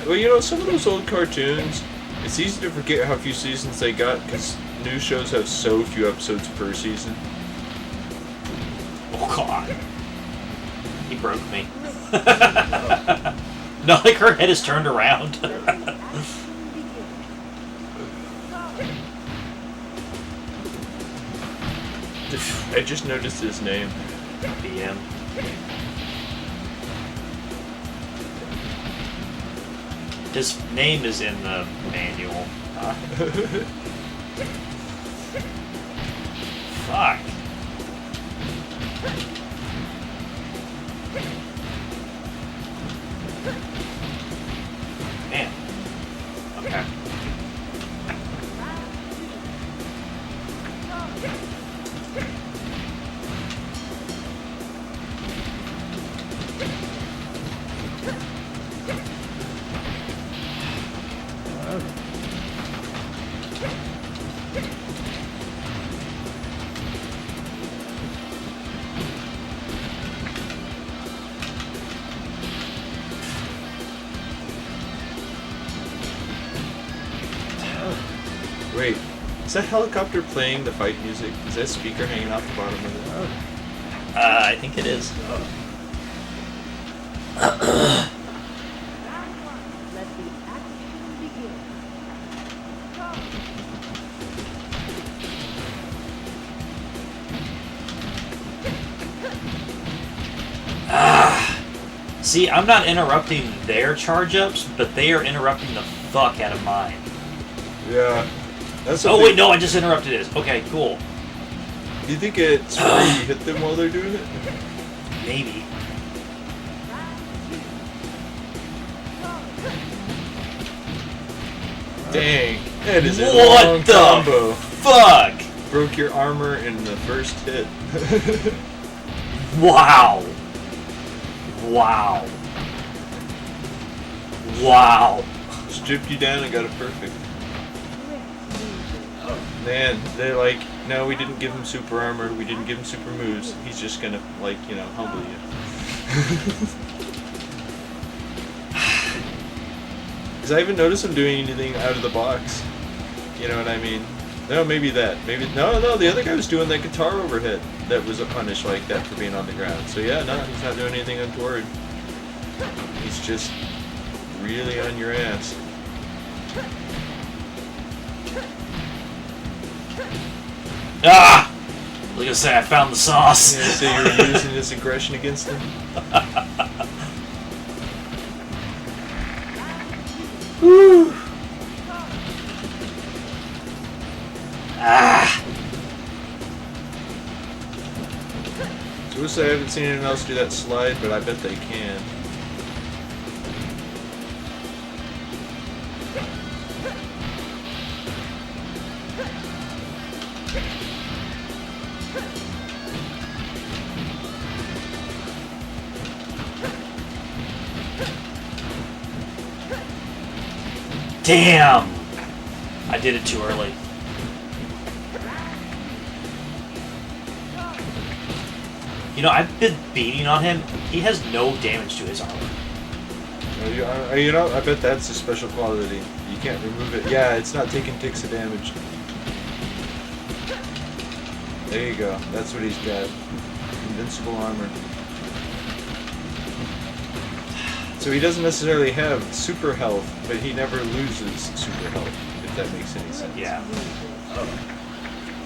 well, you know, some of those old cartoons, it's easy to forget how few seasons they got because new shows have so few episodes per season. Oh, God. He broke me. No, like, her head is turned around. I just noticed his name. BM. His name is in the manual. Fuck. Man. Okay. Wait, is that helicopter playing the fight music? Is that speaker hanging off the bottom of it? I think it is. Let the action begin. See, I'm not interrupting their charge-ups, but they are interrupting the fuck out of mine. Yeah. That's Oh, wait, no, I just interrupted his. Okay, cool. Do you think it's where you hit them while they're doing it? Maybe. Dang, that is a What long the combo. fuck? Broke your armor in the first hit. Wow. Wow. Wow. Stripped you down and got it perfect. Man, they're like, no, we didn't give him super armor, we didn't give him super moves. He's just gonna, like, you know, humble you. Because I haven't noticed him doing anything out of the box. You know what I mean? No, maybe that. Maybe no. The other guy was doing that guitar overhead. That was a punish like that for being on the ground. So yeah, no, he's not doing anything untoward. He's just really on your ass. Ah! Like I say, I found the sauce. Yeah, so you're using this aggression against him? Woo! Ah! I would say I haven't seen anyone else do that slide, but I bet they can. Damn! I did it too early. You know, I've been beating on him. He has no damage to his armor. You know, I bet that's a special quality. You can't remove it. Yeah, it's not taking ticks of damage. There you go. That's what he's got. Invincible armor. So he doesn't necessarily have super health, but he never loses super health, if that makes any sense. Yeah.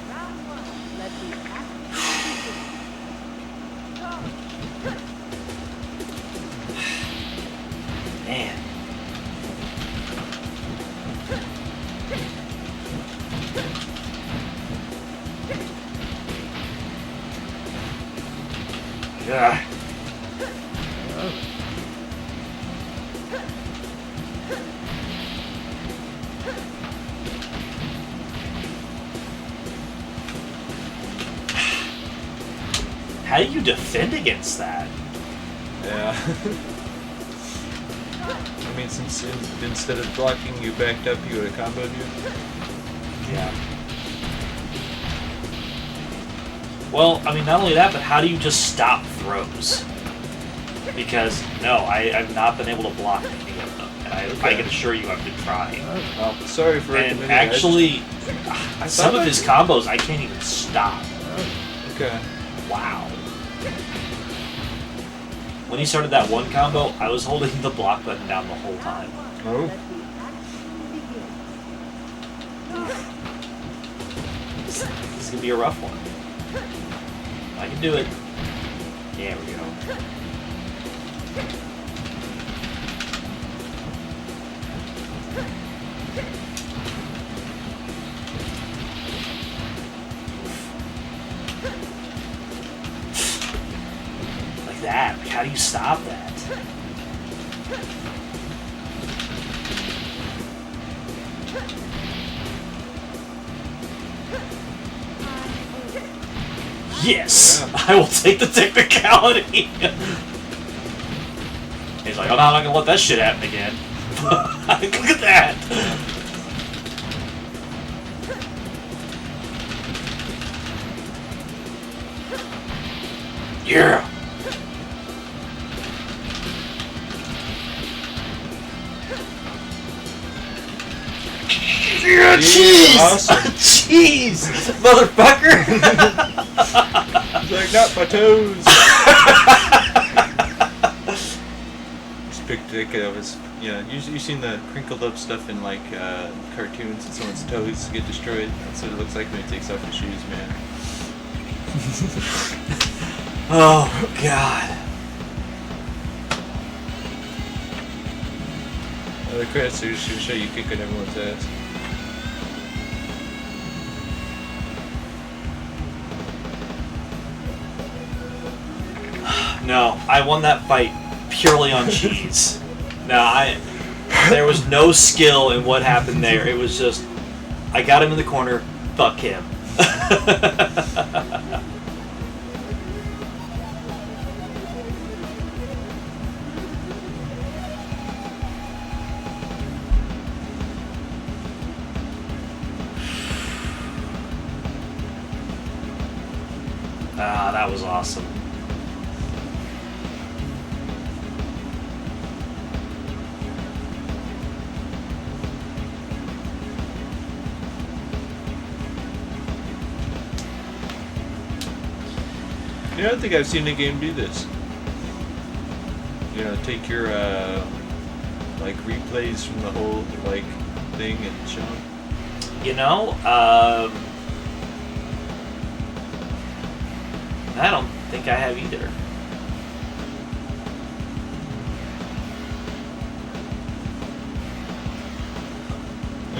Round one. Let the action begin. Go. Man. Yeah. How do you defend against that? Yeah. I mean, since instead of blocking you backed up, you would have comboed you. Yeah. Well, I mean, not only that, but how do you just stop throws? Because, no, I've not been able to block any of them. And I can assure you I've been trying. Well, sorry for And recommending. actually, some of thought his combos I can't even stop. Okay. Wow. When he started that one combo, I was holding the block button down the whole time. Oh. Let the action begin. This is gonna be a rough one. I can do it. There we go. Like that. Like, how do you stop that? Yes! Yeah. I will take the technicality! He's like, oh no, I'm not gonna let that shit happen again. Look at that! Yeah! Yeah, cheese! Awesome. Cheese! Motherfucker! He's like, not my toes. This big dick of his, yeah. You've seen the crinkled up stuff in like cartoons, and someone's toes get destroyed. That's what it looks like when he takes off his shoes, man. Oh, God. The credits are just gonna show you kicking everyone's ass. No, I won that fight purely on cheese. No, there was no skill in what happened there. It was just, I got him in the corner, fuck him. Ah, that was awesome. I don't think I've seen a game do this. You know, take your like replays from the whole like thing and show 'em. You know, I don't think I have either.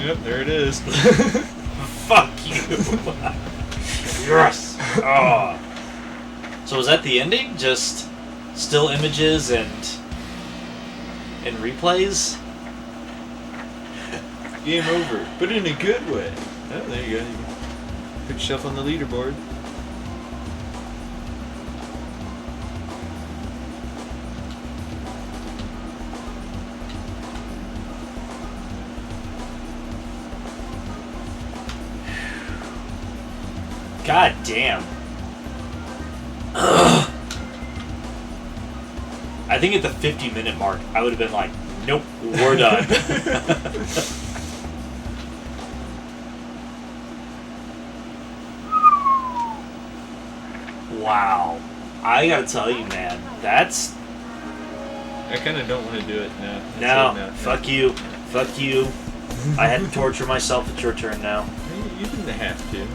Yep, there it is. Fuck you. Yes. Oh. So was that the ending? Just still images and replays? Game over, but in a good way. Oh, there you go. You put yourself on the leaderboard. God damn. Ugh. I think at the 50-minute mark, I would have been like, nope, we're done. Wow. I gotta tell you, man, that's... I kind of don't want to do it now. No, fuck you. Fuck you. I had to torture myself. It's your turn now. You didn't have to.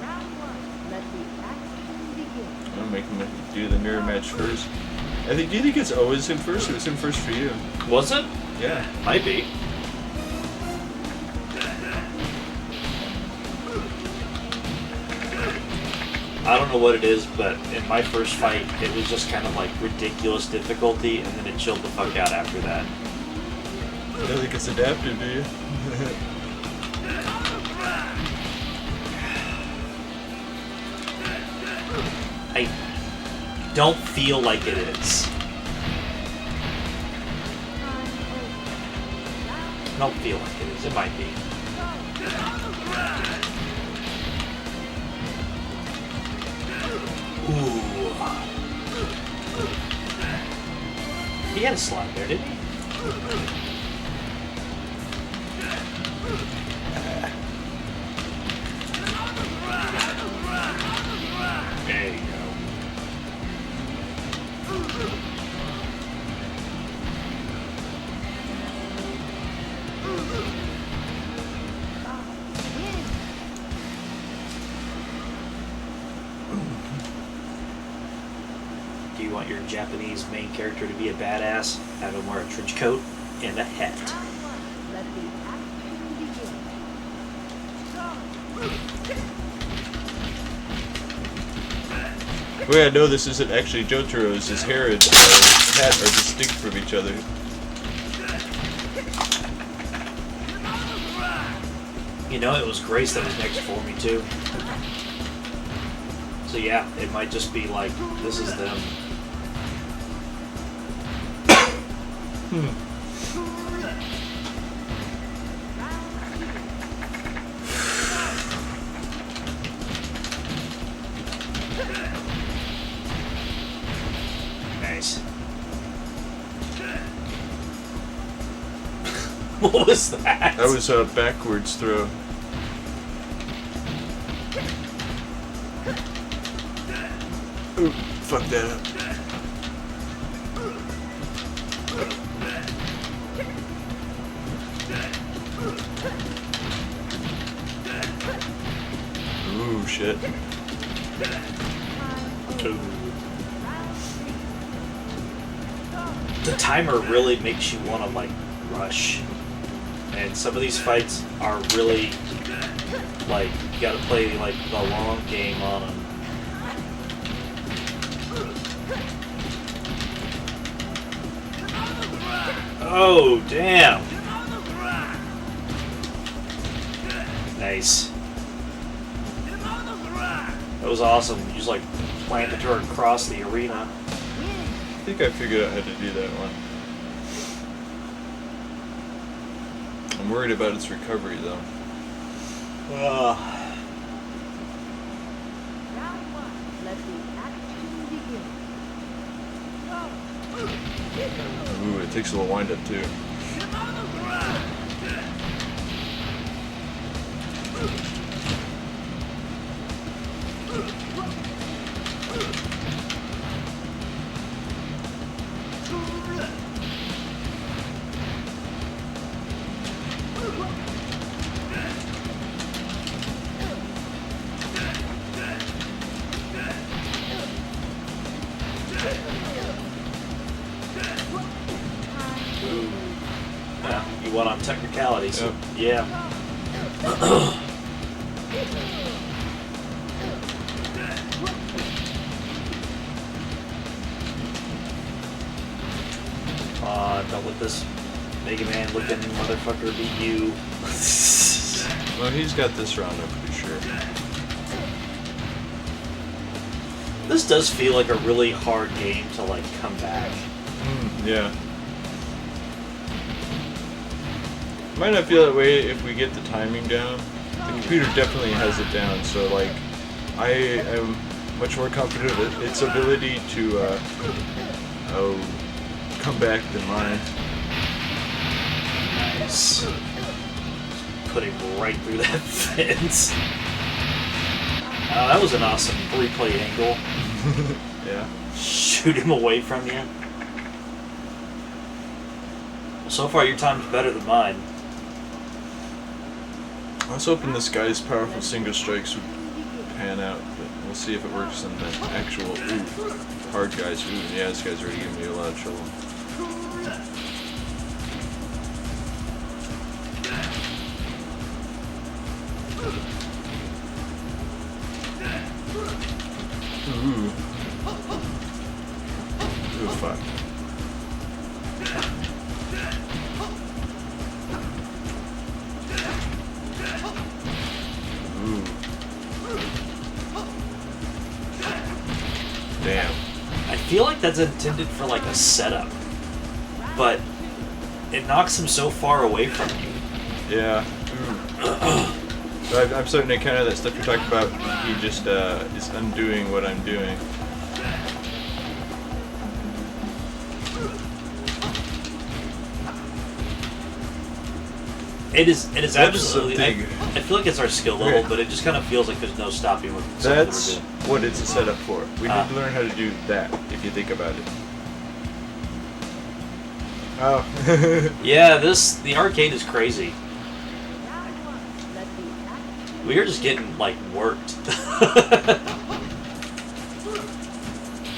Round one. Let the action begin. I'll make him do the mirror match first. Do you think it's always him first, or it's him first for you? Was it? Yeah. Might be. I don't know what it is, but in my first fight, it was just kind of like ridiculous difficulty, and then it chilled the fuck out after that. I don't think it's adaptive, do you? I don't feel like it is. I don't feel like it is. It might be. Ooh. He had a slide there, didn't he? There you go. Do you want your Japanese main character to be a badass? Have him wear a trench coat and a hat. Round one. Let the action begin. The way I know this isn't actually Jotaro's, his hair and hat are distinct from each other. You know, it was Grace that was next for me, too. So yeah, it might just be like, this is them. Nice. What was that? That was a backwards throw. Ooh, fuck that up. Ooh, shit. Ooh. The timer really makes you want to like rush, and some of these fights are really like you got to play like the long game on them. Oh damn! Nice. That was awesome. You just like planted her across the arena. I think I figured out how to do that one. I'm worried about its recovery, though. Round one. Let the action Ooh, it takes a little wind up too. Yeah, you won on technicalities. Yep. Yeah. Don't let this Mega Man looking motherfucker beat you. Well, he's got this round, I'm pretty sure. This does feel like a really hard game to like come back. Yeah. Might not feel that way if we get the timing down. The computer definitely has it down, so like I am much more confident of its ability to come back than mine. Nice. Put him right through that fence. That was an awesome replay angle. Yeah. Shoot him away from you. So far, your time's better than mine. I was hoping this guy's powerful single strikes would pan out, but we'll see if it works on the actual hard guys. Ooh, yeah, this guy's already giving me a lot of trouble. Ooh. Ooh, fuck. Ooh. Damn. I feel like that's intended for like a setup, but it knocks him so far away from you. Yeah. I'm starting to kind of that stuff you're talking about. He just is undoing what I'm doing. It is That's absolutely. a big- I feel like it's our skill level, Okay. but it just kind of feels like there's no stopping what something we're That's doing. what it's a setup for. We need to learn how to do that, if you think about it. Oh. Yeah, the arcade is crazy. We are just getting like worked.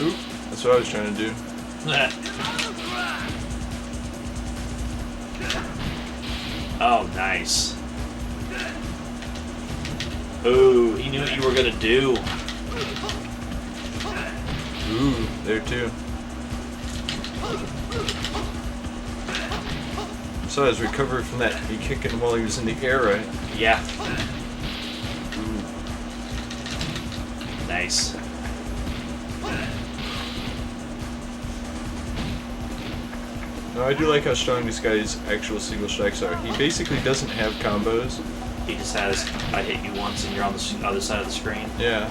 Oop, that's what I was trying to do. Oh, nice. Ooh, he knew what you were gonna do. Ooh, there too. So I was recovered from that. He kicked him while he was in the air, right? Yeah, Ooh. nice. No, I do like how strong this guy's actual single strikes are. He basically doesn't have combos. He just has, I hit you once and you're on the other side of the screen. Yeah.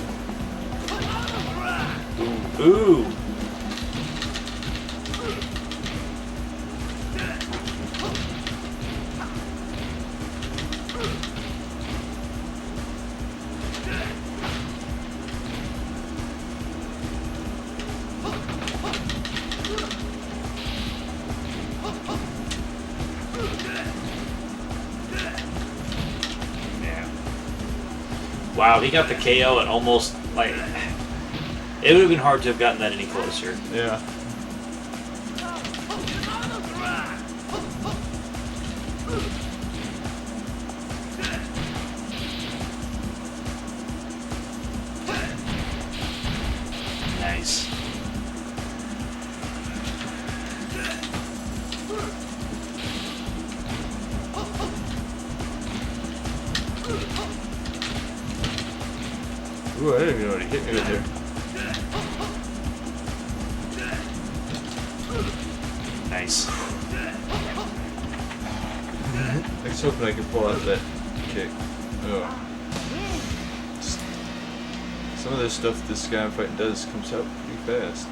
Ooh. Yeah. Wow, he got the KO at almost, like, it would have been hard to have gotten that any closer. Yeah. Nice. Ooh, I didn't even know what he hit me with there. Nice. I was hoping I could pull out that kick. Oh. Some of the stuff this guy I'm fighting does comes out pretty fast.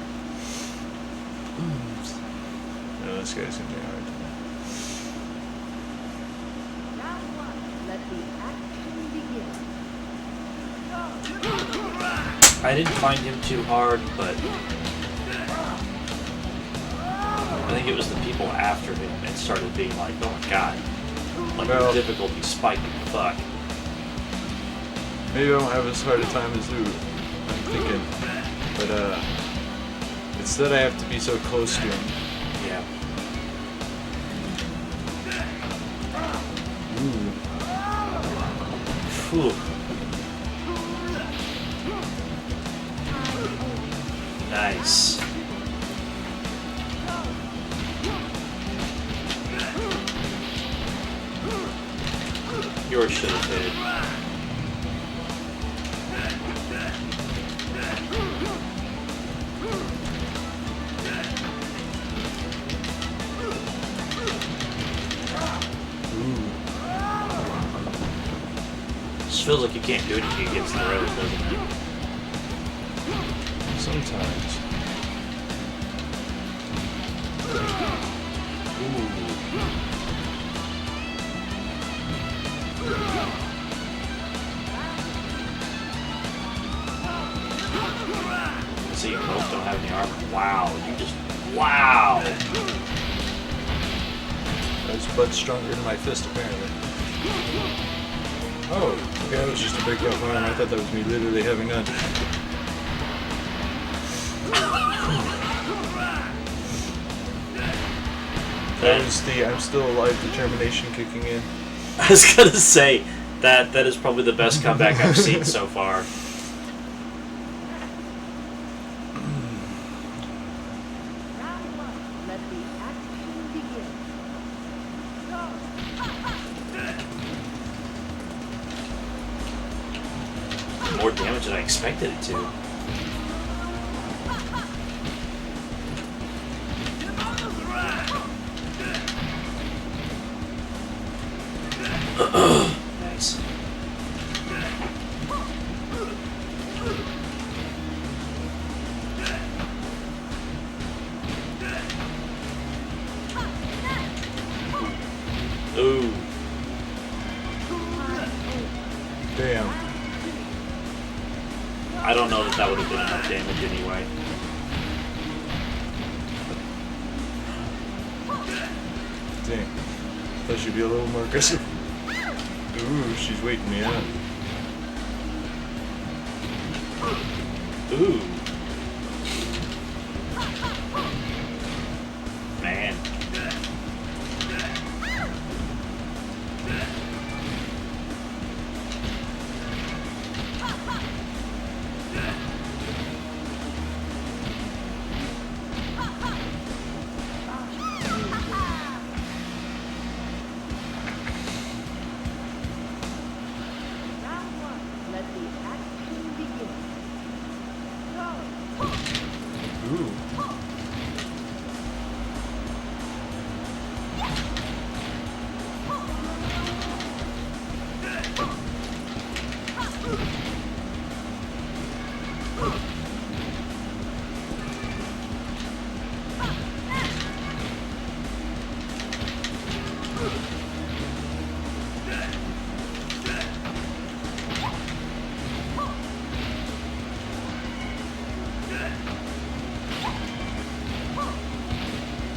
No, this guy's gonna be hard. Round one. Let the action begin. I didn't find him too hard, but I think it was the people after him that started being like, oh my god, like Well- the difficulty spiked the fuck. Maybe I won't have as hard a time as Ooh, I'm thinking. But, it's that I have to be so close to him. Yeah. Ooh. Whew. Nice. Yours should have hit. Ooh. This feels like you can't do anything against the road, doesn't it? Sometimes. So you both don't have any armor. Wow, you just... Wow! His butt's stronger than my fist, apparently. Oh, okay, that was just a big rough arm. I thought that was me literally having none. That was the I'm still alive determination kicking in. I was gonna say, that is probably the best comeback I've seen so far. Round one. Let the action begin. More damage than I expected it to. Nice. Ooh. Damn. I don't know that would have been enough damage anyway. Dang. Thought she'd be a little more aggressive. Ooh, she's waiting me out. Ooh. Man. Round one. Let the action begin. Ooh.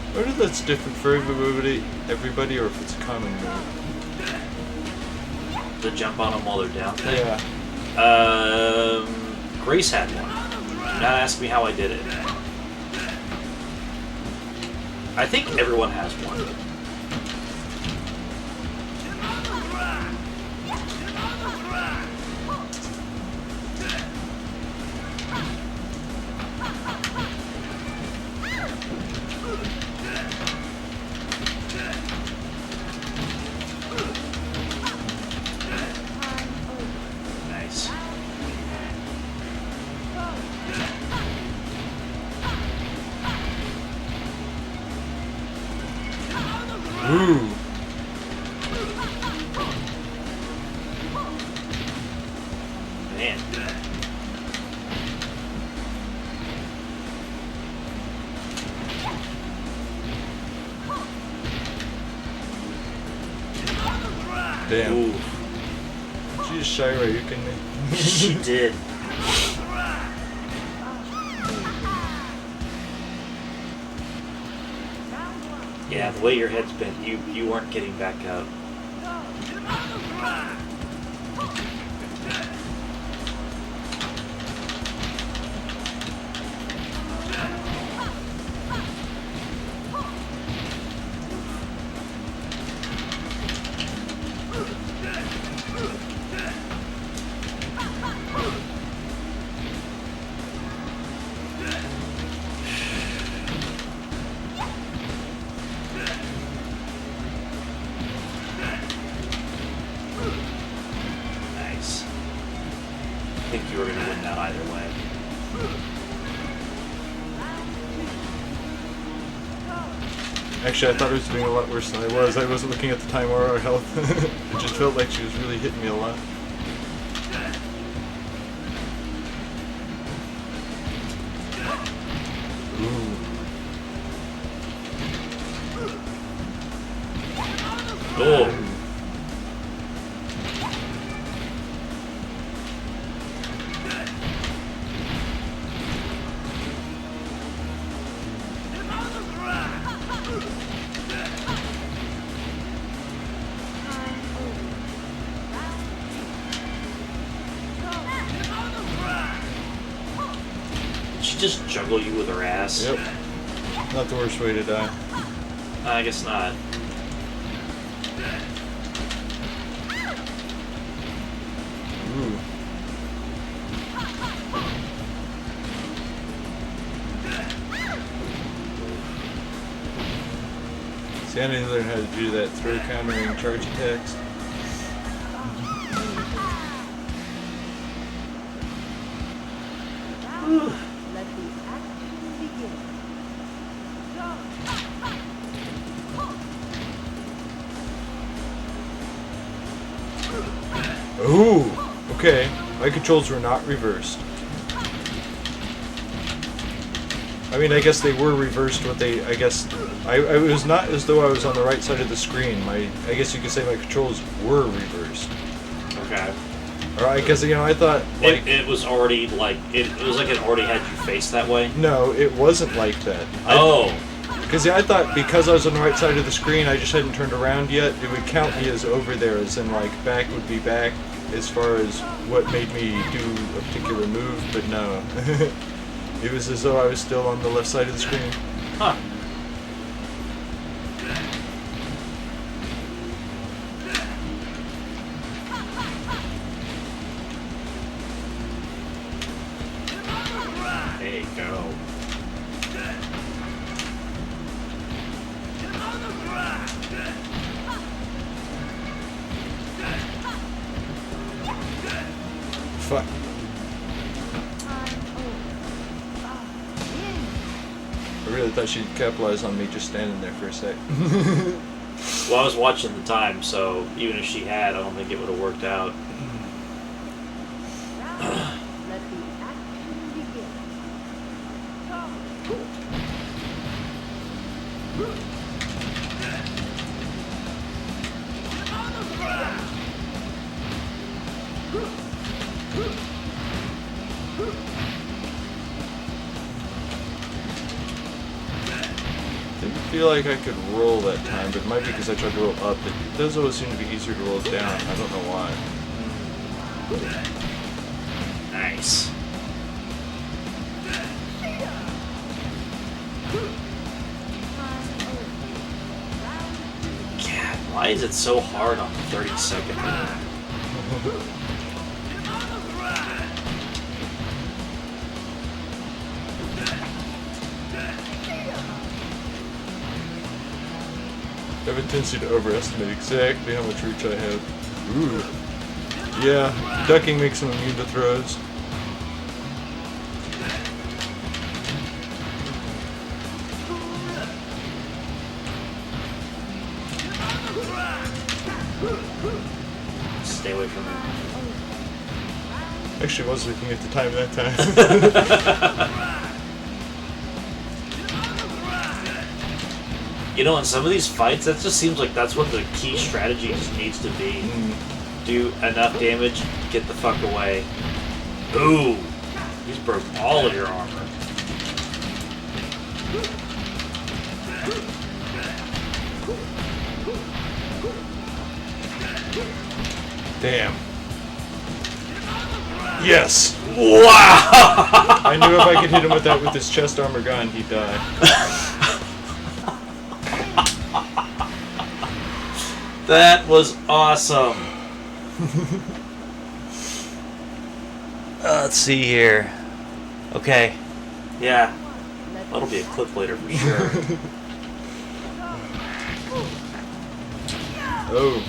I wonder if that's different for everybody, or if it's a common move. To jump on them while they're down thing. Yeah. Grace had one. Do not ask me how I did it. I think everyone has one. Nice. Ooh. Man. Damn. Ooh, She just shy away, you kidding me? she did. Yeah, the way your head's bent, you weren't getting back up. Nice. I think you were going to win that either way. Actually, I thought I was doing a lot worse than I was. I wasn't looking at the time or our health. It just felt like she was really hitting me a lot. Ooh. Oh, did she just juggle you with her ass? Yep. Not the worst way to die. I guess not. Ooh. See, I didn't learn how to do that throw countering charge attacks. Let the action begin. Ooh, okay. My controls were not reversed. I mean, I guess they were reversed. What they, I guess, it was not as though I was on the right side of the screen. I guess you could say my controls were reversed. Okay. Or I guess, I thought, like, It was already like it was like it already had you faced that way. no, it wasn't like that. Oh, Because I thought because I was on the right side of the screen, I just hadn't turned around yet, it would count me as over there, as in, like, back would be back as far as what made me do a particular move, but no. It was as though I was still on the left side of the screen. huh. There you go. Fuck. I really thought she'd capitalize on me just standing there for a sec. Well, I was watching the time, so even if she had, I don't think it would have worked out. Let the action begin. Didn't feel like I could roll that time, but it might be because I tried to roll up. It does always seem to be easier to roll down. I don't know why. Nice. God, why is it so hard on the 30-second mark? I have a tendency to overestimate exactly how much reach I have. Ooh. Yeah, ducking makes him immune to throws. Stay away from her. Actually, I was looking at the time that time. You know, in some of these fights, that just seems like that's what the key strategy just needs to be. Do enough damage, get the fuck away. Ooh! He's broke all of your armor. Damn. Yes! Wow! I knew if I could hit him with that with his chest armor gun, he'd die. That was awesome. Let's see here. Okay. Yeah. That'll be a clip later for sure. Oh.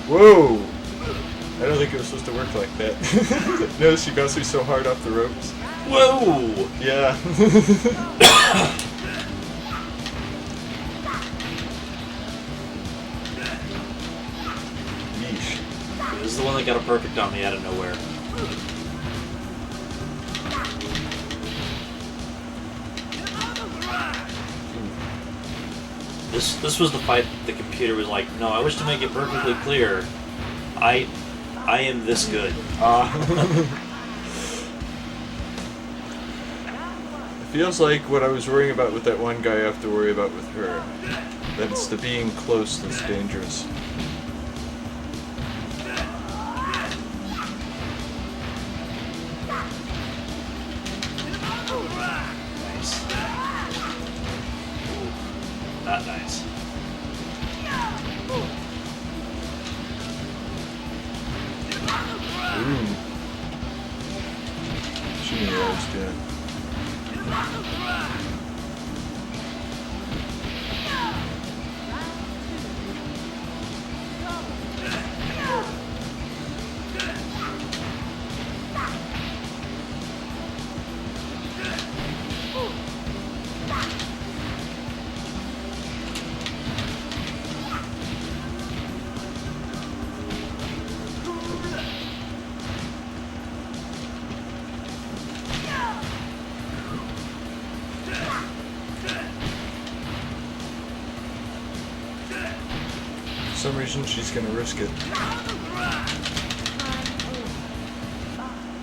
Whoa! I don't think it was supposed to work like that. Notice she bounced me so hard off the ropes. Whoa! Yeah. Yeesh. This is the one that got a perfect on me out of nowhere. This was the fight that the computer was like, no, I wish to make it perfectly clear. I am this good. It feels like what I was worrying about with that one guy I have to worry about with her. That it's the being close that's dangerous. Nice. Ooh, not nice. Ooh. She knew what I was doing. For some reason, she's gonna risk it.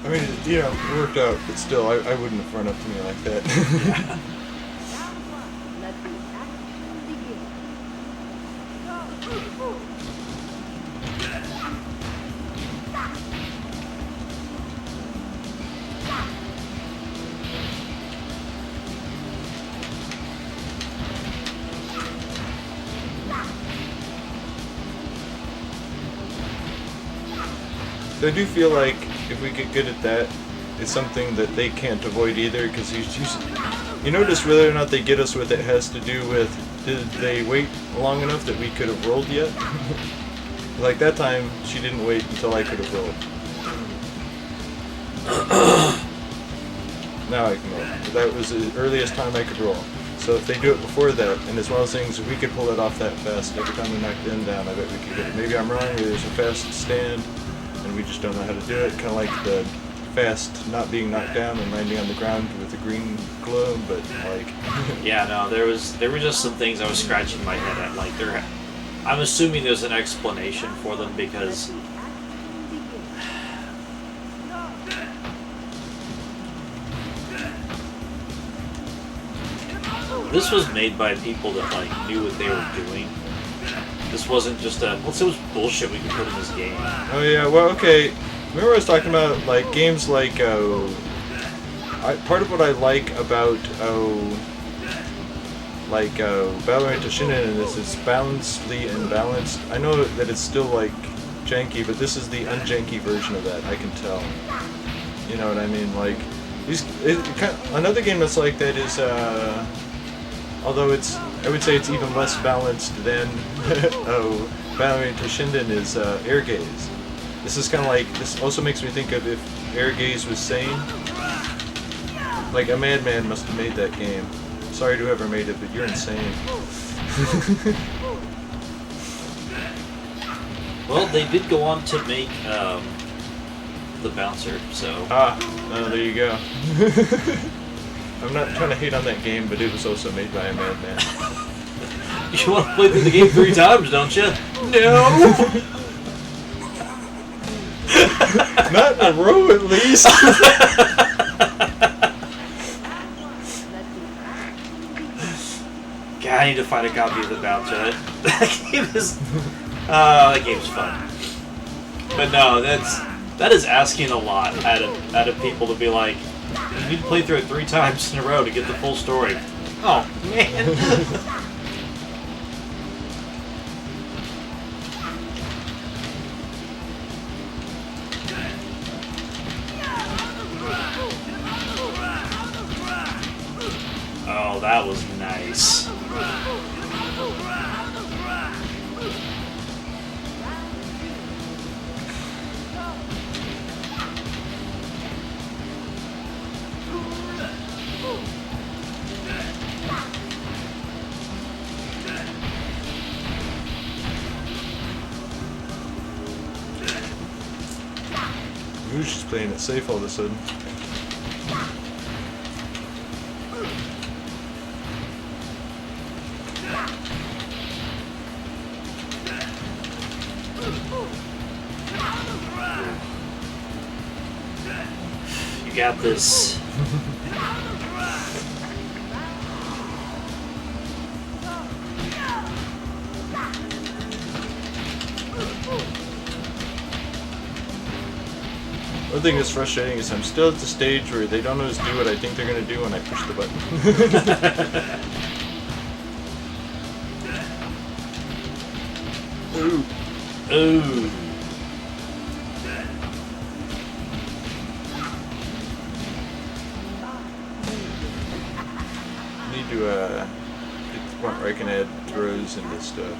I mean, you know, it worked out, but still, I wouldn't have run up to me like that. Let the action begin. So I do feel like if we get good at that, it's something that they can't avoid either, because you notice whether or not they get us with it has to do with, did they wait long enough that we could have rolled yet? Like that time, she didn't wait until I could have rolled. Now I can roll. That was the earliest time I could roll. So if they do it before that, and it's one of those things, if we could pull it off that fast, every time we knock them down, I bet we could get it. Maybe I'm wrong, maybe there's a fast stand, and we just don't know how to do it. Kind of like the fast not being knocked down and landing on the ground with a green glow, but like... Yeah, no, there were just some things I was scratching my head at. Like I'm assuming there's an explanation for them because this was made by people that like knew what they were doing. This wasn't just it was bullshit we could put in this game. Oh yeah, well okay. Remember I was talking about like games like part of what I like about Valorant Toshinden is it's balancedly imbalanced. I know that it's still like janky, but this is the unjanky version of that, I can tell. You know what I mean? Like another game that's like that is although I would say it's even less balanced than Valorant Toshinden is Airgaze. This is kind of like, this also makes me think of if Airgaze was sane. Like, a madman must have made that game. Sorry to whoever made it, but you're insane. Well, they did go on to make the Bouncer, so... Ah, oh, there you go. I'm not trying to hate on that game, but it was also made by a madman. You want to play through the game 3 times, don't you? No! Not in a row, at least. God, I need to find a copy of the Bouncer. That game is... that game's fun. But no, that is asking a lot out of people to be like, you need to play through it 3 times in a row to get the full story. Oh, man. Oh, that was nice. Who's just playing it safe all of a sudden? You got this. One thing that's frustrating is I'm still at the stage where they don't always do what I think they're going to do when I push the button. Ooh. Ooh. Need to get to the point where I can add throws into stuff.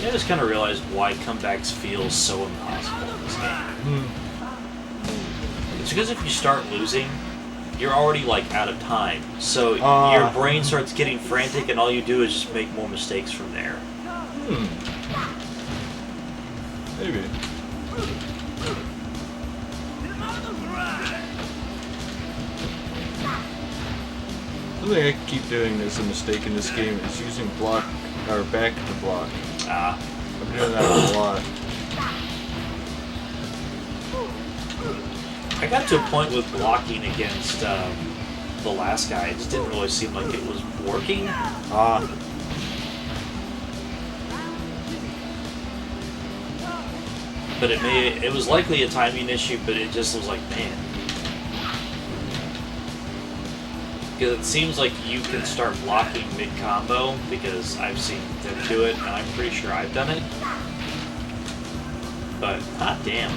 I just kind of realized why comebacks feel so impossible in this game. It's because if you start losing, you're already like out of time. So your brain starts getting frantic, and all you do is just make more mistakes from there. Maybe. Something I keep doing as a mistake in this game is using block or back to block. I'm doing that a lot. I got to a point with blocking against the last guy. It just didn't really seem like it was working. But it was likely a timing issue, but it just was like, man. Because it seems like you can start blocking mid-combo, because I've seen them do it, and I'm pretty sure I've done it. But, hot damn.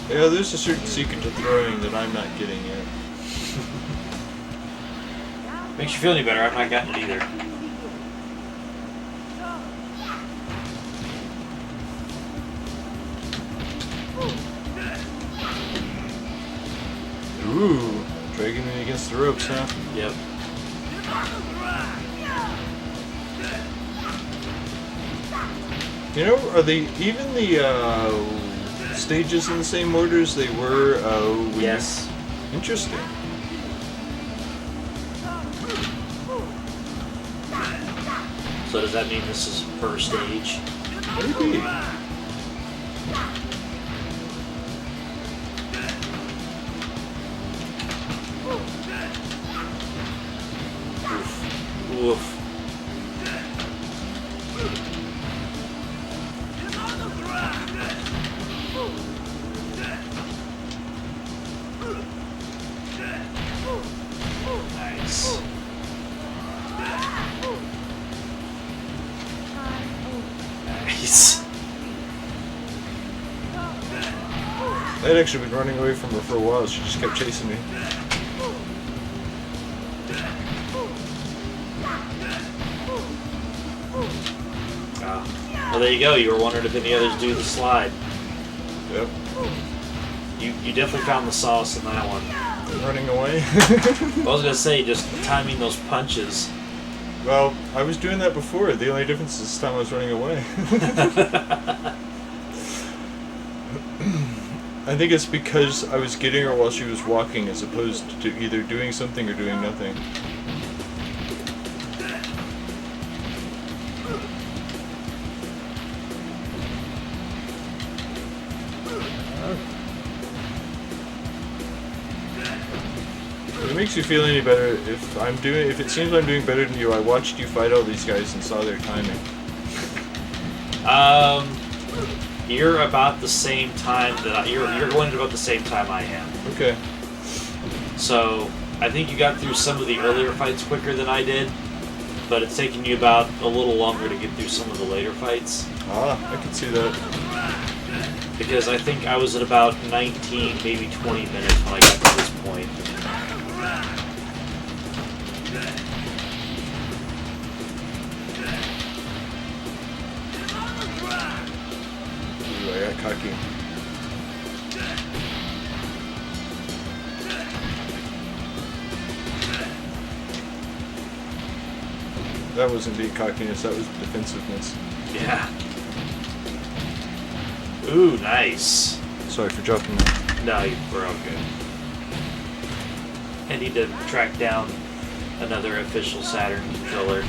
Yeah, there's a certain secret to throwing that I'm not getting yet. Makes you feel any better, I've not gotten it either. Ooh, dragging me against the ropes, huh? Yep. You know, are they even the stages in the same order as they were? Yes. Interesting. So does that mean this is per stage? Maybe. Oof. Nice. Nice. I'd actually been running away from her for a while. She just kept chasing me. Well, there you go. You were wondering if any others do the slide. Yep. You definitely found the sauce in that one. Running away. I was gonna say, just timing those punches. Well, I was doing that before. The only difference is this time I was running away. I think it's because I was getting her while she was walking as opposed to either doing something or doing nothing. If it makes you feel any better, if it seems I'm doing better than you, I watched you fight all these guys and saw their timing. You're about the same time that you're going at about the same time I am. Okay. So I think you got through some of the earlier fights quicker than I did, but it's taking you about a little longer to get through some of the later fights. Ah, I can see that. Because I think I was at about 19, maybe 20 minutes when I got to this point. Ooh, I got cocky. That wasn't being cockiness, that was defensiveness. Yeah. Ooh, nice. Sorry for dropping that. No, we're all good. I need to track down another official Saturn controller.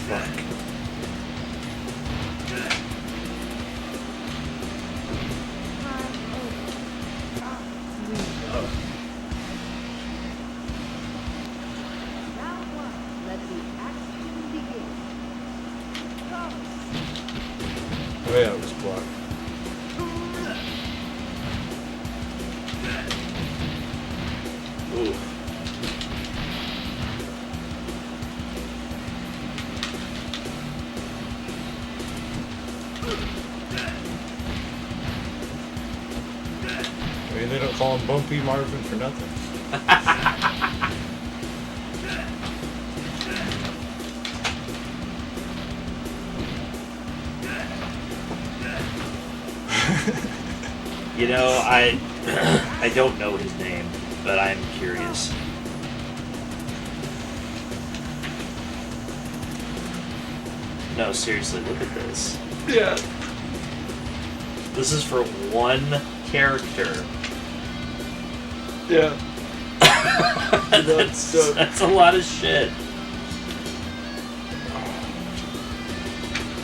Fuck. Round one. Let the action begin. Go. Oh yeah, it was blocked. Ooh. I mean, they don't call him Bumpy Marvin for nothing. You know, I don't know his name, but I'm curious. No, seriously, look at this. Yeah. This is for one character. Yeah. That's a lot of shit.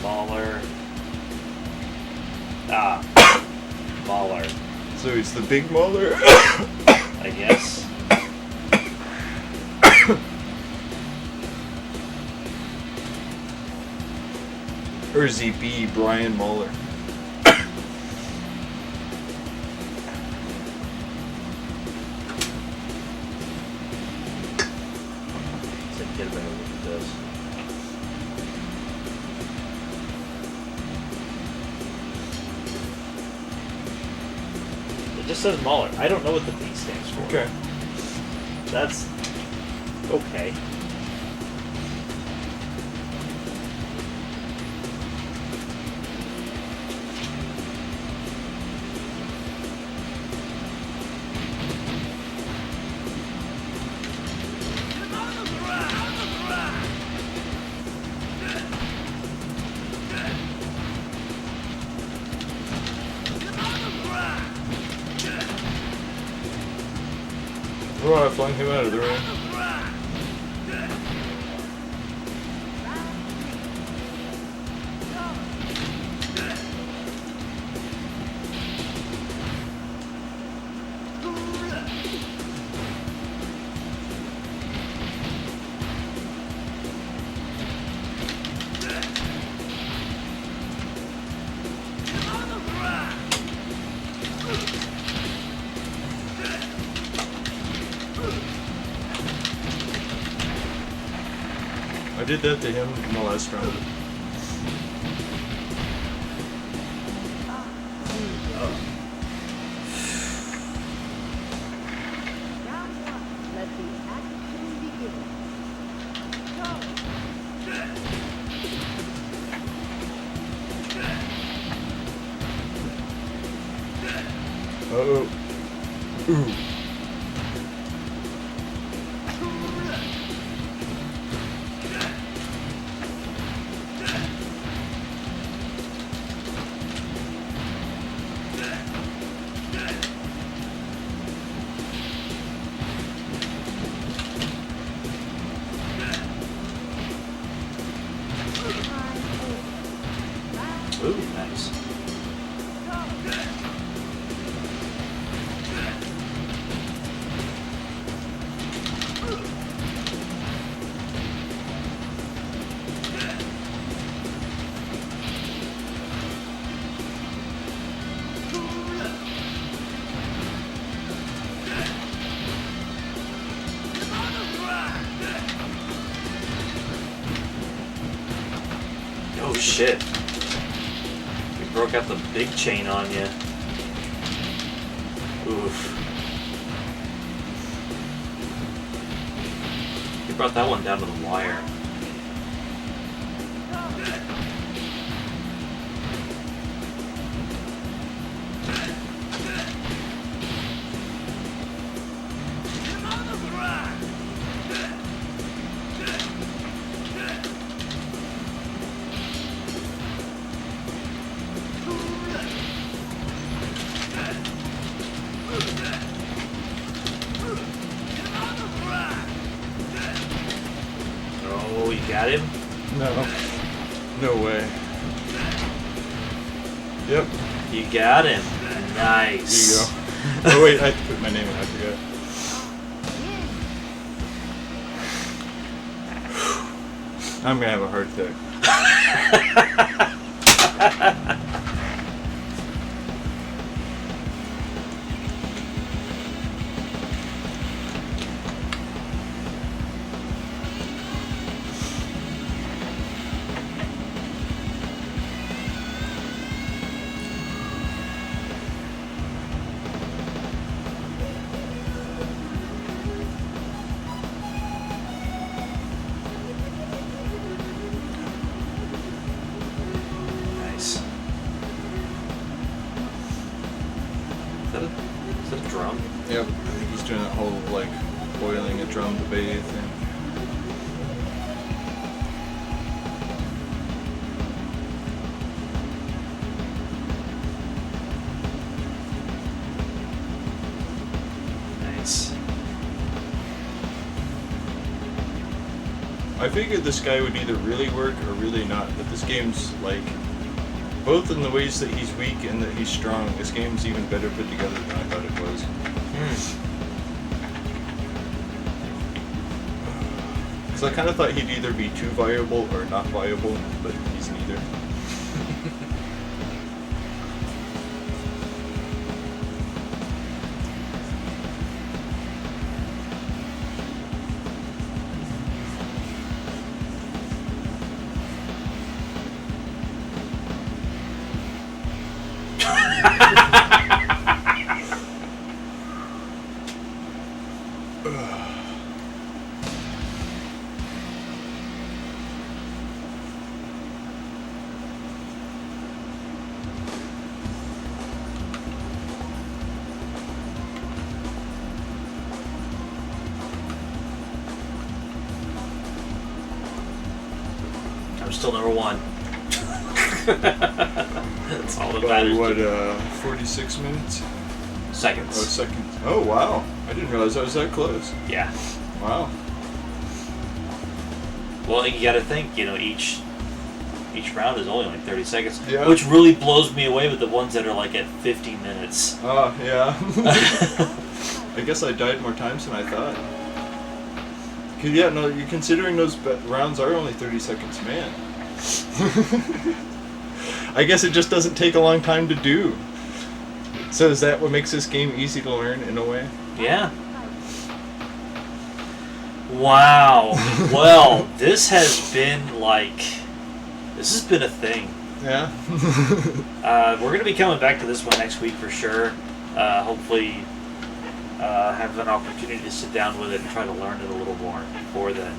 Mauler. Mauler. So he's the big Mauler? I guess. Or is he B. Brian Mauler? Let's get a better look at this. just says Mauler. I don't know what the B stands for. Okay. That's okay. Oh, I flung him out of the ring. I did that to him in the last round. Round one. Let the action begin. Go. Uh-oh. Ooh. Ooh, nice. Oh shit. We broke out the big chain on you. Oof. You brought that one down to the wire. Oh, you got him? No. No way. Yep. You got him. Nice. Here you go. Oh wait, I have to put my name in, I forgot. I'm gonna have a heart attack. Nice. Is that a drum? Yep. I think he's doing that whole like boiling a drum to bathe thing. Nice. I figured this guy would either really work or really not, but this game's like both in the ways that he's weak and that he's strong. This game's even better put together than I thought it was. Because I kind of thought he'd either be too viable or not viable, but he's neither. I'm still number 1. That's all that By matters. what, 46 minutes? Seconds. Oh, seconds. Oh, wow. I didn't realize I was that close. Yeah. Wow. Well, you got to think, each round is only like 30 seconds, Yeah. which really blows me away with the ones that are like at 50 minutes. Oh, yeah. I guess I died more times than I thought. 'Cause, yeah, no, you're considering those rounds are only 30 seconds, man. I guess it just doesn't take a long time to do. So is that what makes this game easy to learn in a way? Yeah. Wow. Well, this has been a thing. Yeah. We're going to be coming back to this one next week for sure. Hopefully have an opportunity to sit down with it and try to learn it a little more before then.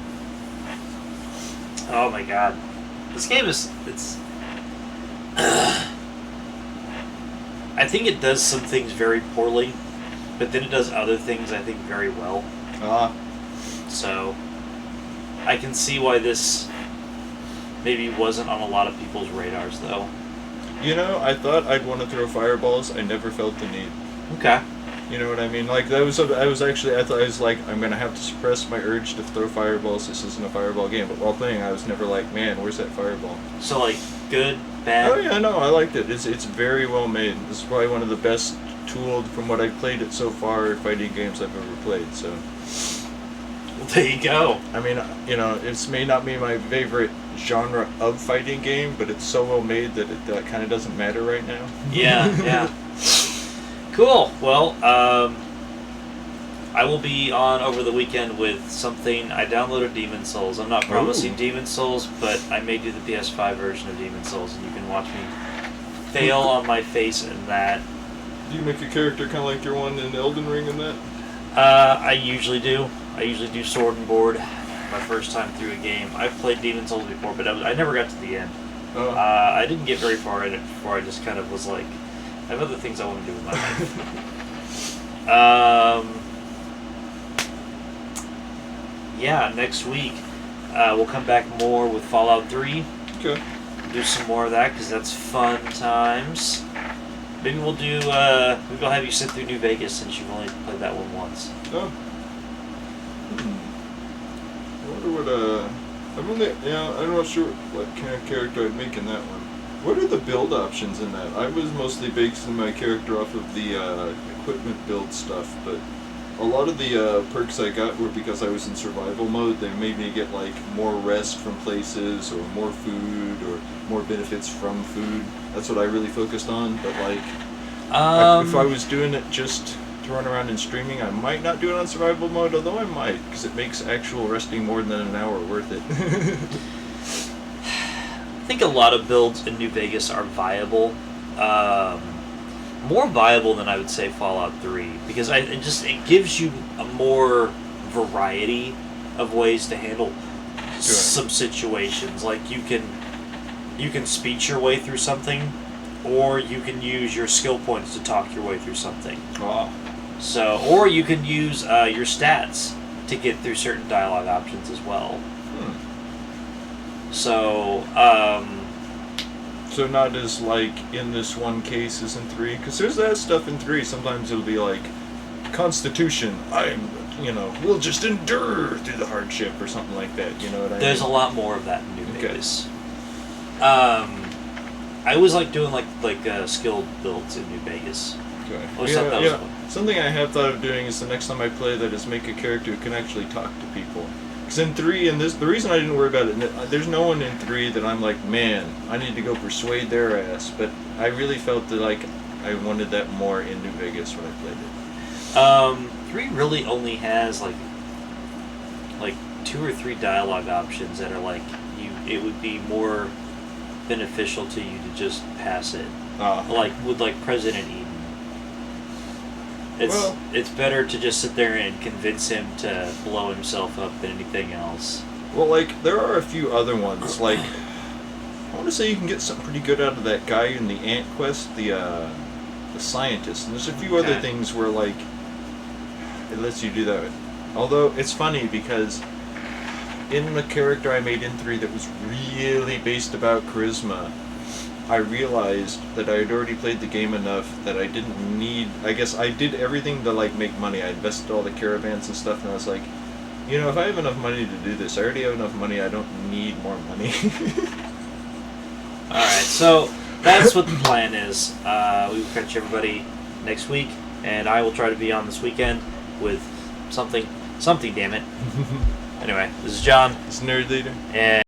Oh my god. This game it's I think it does some things very poorly, but then it does other things I think very well. So I can see why this maybe wasn't on a lot of people's radars though. I thought I'd want to throw fireballs. I never felt the need. Okay. You know what I mean? Like, I thought I was like, I'm going to have to suppress my urge to throw fireballs. This isn't a fireball game. But while playing, I was never like, man, where's that fireball? So like good, bad? Oh, yeah, no, I liked it. It's very well made. This is probably one of the best tooled, from what I've played it so far, fighting games I've ever played, so. Well, there you go. I mean, it may not be my favorite genre of fighting game, but it's so well made that it kind of doesn't matter right now. Yeah, yeah. Cool. Well, I will be on over the weekend with something. I downloaded Demon Souls. I'm not promising Ooh. Demon Souls, but I may do the PS5 version of Demon Souls, and you can watch me fail on my face in that. Do you make a character kind of like your one in Elden Ring in that? I usually do. I usually do sword and board my first time through a game. I've played Demon Souls before, but I never got to the end. I didn't get very far in it before I just kind of was like, I have other things I want to do with my life. Yeah, next week we'll come back more with Fallout 3. Okay. Do some more of that because that's fun times. Maybe we'll do. Maybe I'll have you sit through New Vegas since you've only played that one once. Oh. I wonder what I'm not sure what kind of character I'd make in that one. What are the build options in that? I was mostly basing my character off of the equipment build stuff, but a lot of the perks I got were because I was in survival mode. They made me get like more rest from places, or more food, or more benefits from food. That's what I really focused on. But like, if I was doing it just to run around and streaming, I might not do it on survival mode, although I might, because it makes actual resting more than an hour worth it. I think a lot of builds in New Vegas are viable. More viable than I would say Fallout 3, because it gives you a more variety of ways to handle some situations. Like you can speech your way through something, or you can use your skill points to talk your way through something. Oh. So, or you can use your stats to get through certain dialogue options as well. So, So not as like in this one case as in 3, because there's that stuff in 3. Sometimes it'll be like, Constitution, we'll just endure through the hardship or something like that. You know what I mean? There's a lot more of that in New Vegas. I always like doing like skilled builds in New Vegas. Okay. I always thought that was fun. Something I have thought of doing is the next time I play that is make a character who can actually talk to people. Because in 3, the reason I didn't worry about it, there's no one in 3 that I'm like, man, I need to go persuade their ass. But I really felt that like I wanted that more in New Vegas when I played it. 3 really only has like 2 or 3 dialogue options that are like it would be more beneficial to you to just pass it. Like with President Eden. It's better to just sit there and convince him to blow himself up than anything else. Well, like, there are a few other ones. Like, I want to say you can get something pretty good out of that guy in the Ant Quest, the scientist. And there's a few other things where, like, it lets you do that. Although, it's funny because in the character I made in 3 that was really based about charisma, I realized that I had already played the game enough that I didn't need. I guess I did everything to like make money. I invested all the caravans and stuff, and I was like, if I have enough money to do this, I already have enough money. I don't need more money. All right, so that's what the plan is. We will catch everybody next week, and I will try to be on this weekend with something. Damn it. Anyway, this is John. It's Nerd Leader. And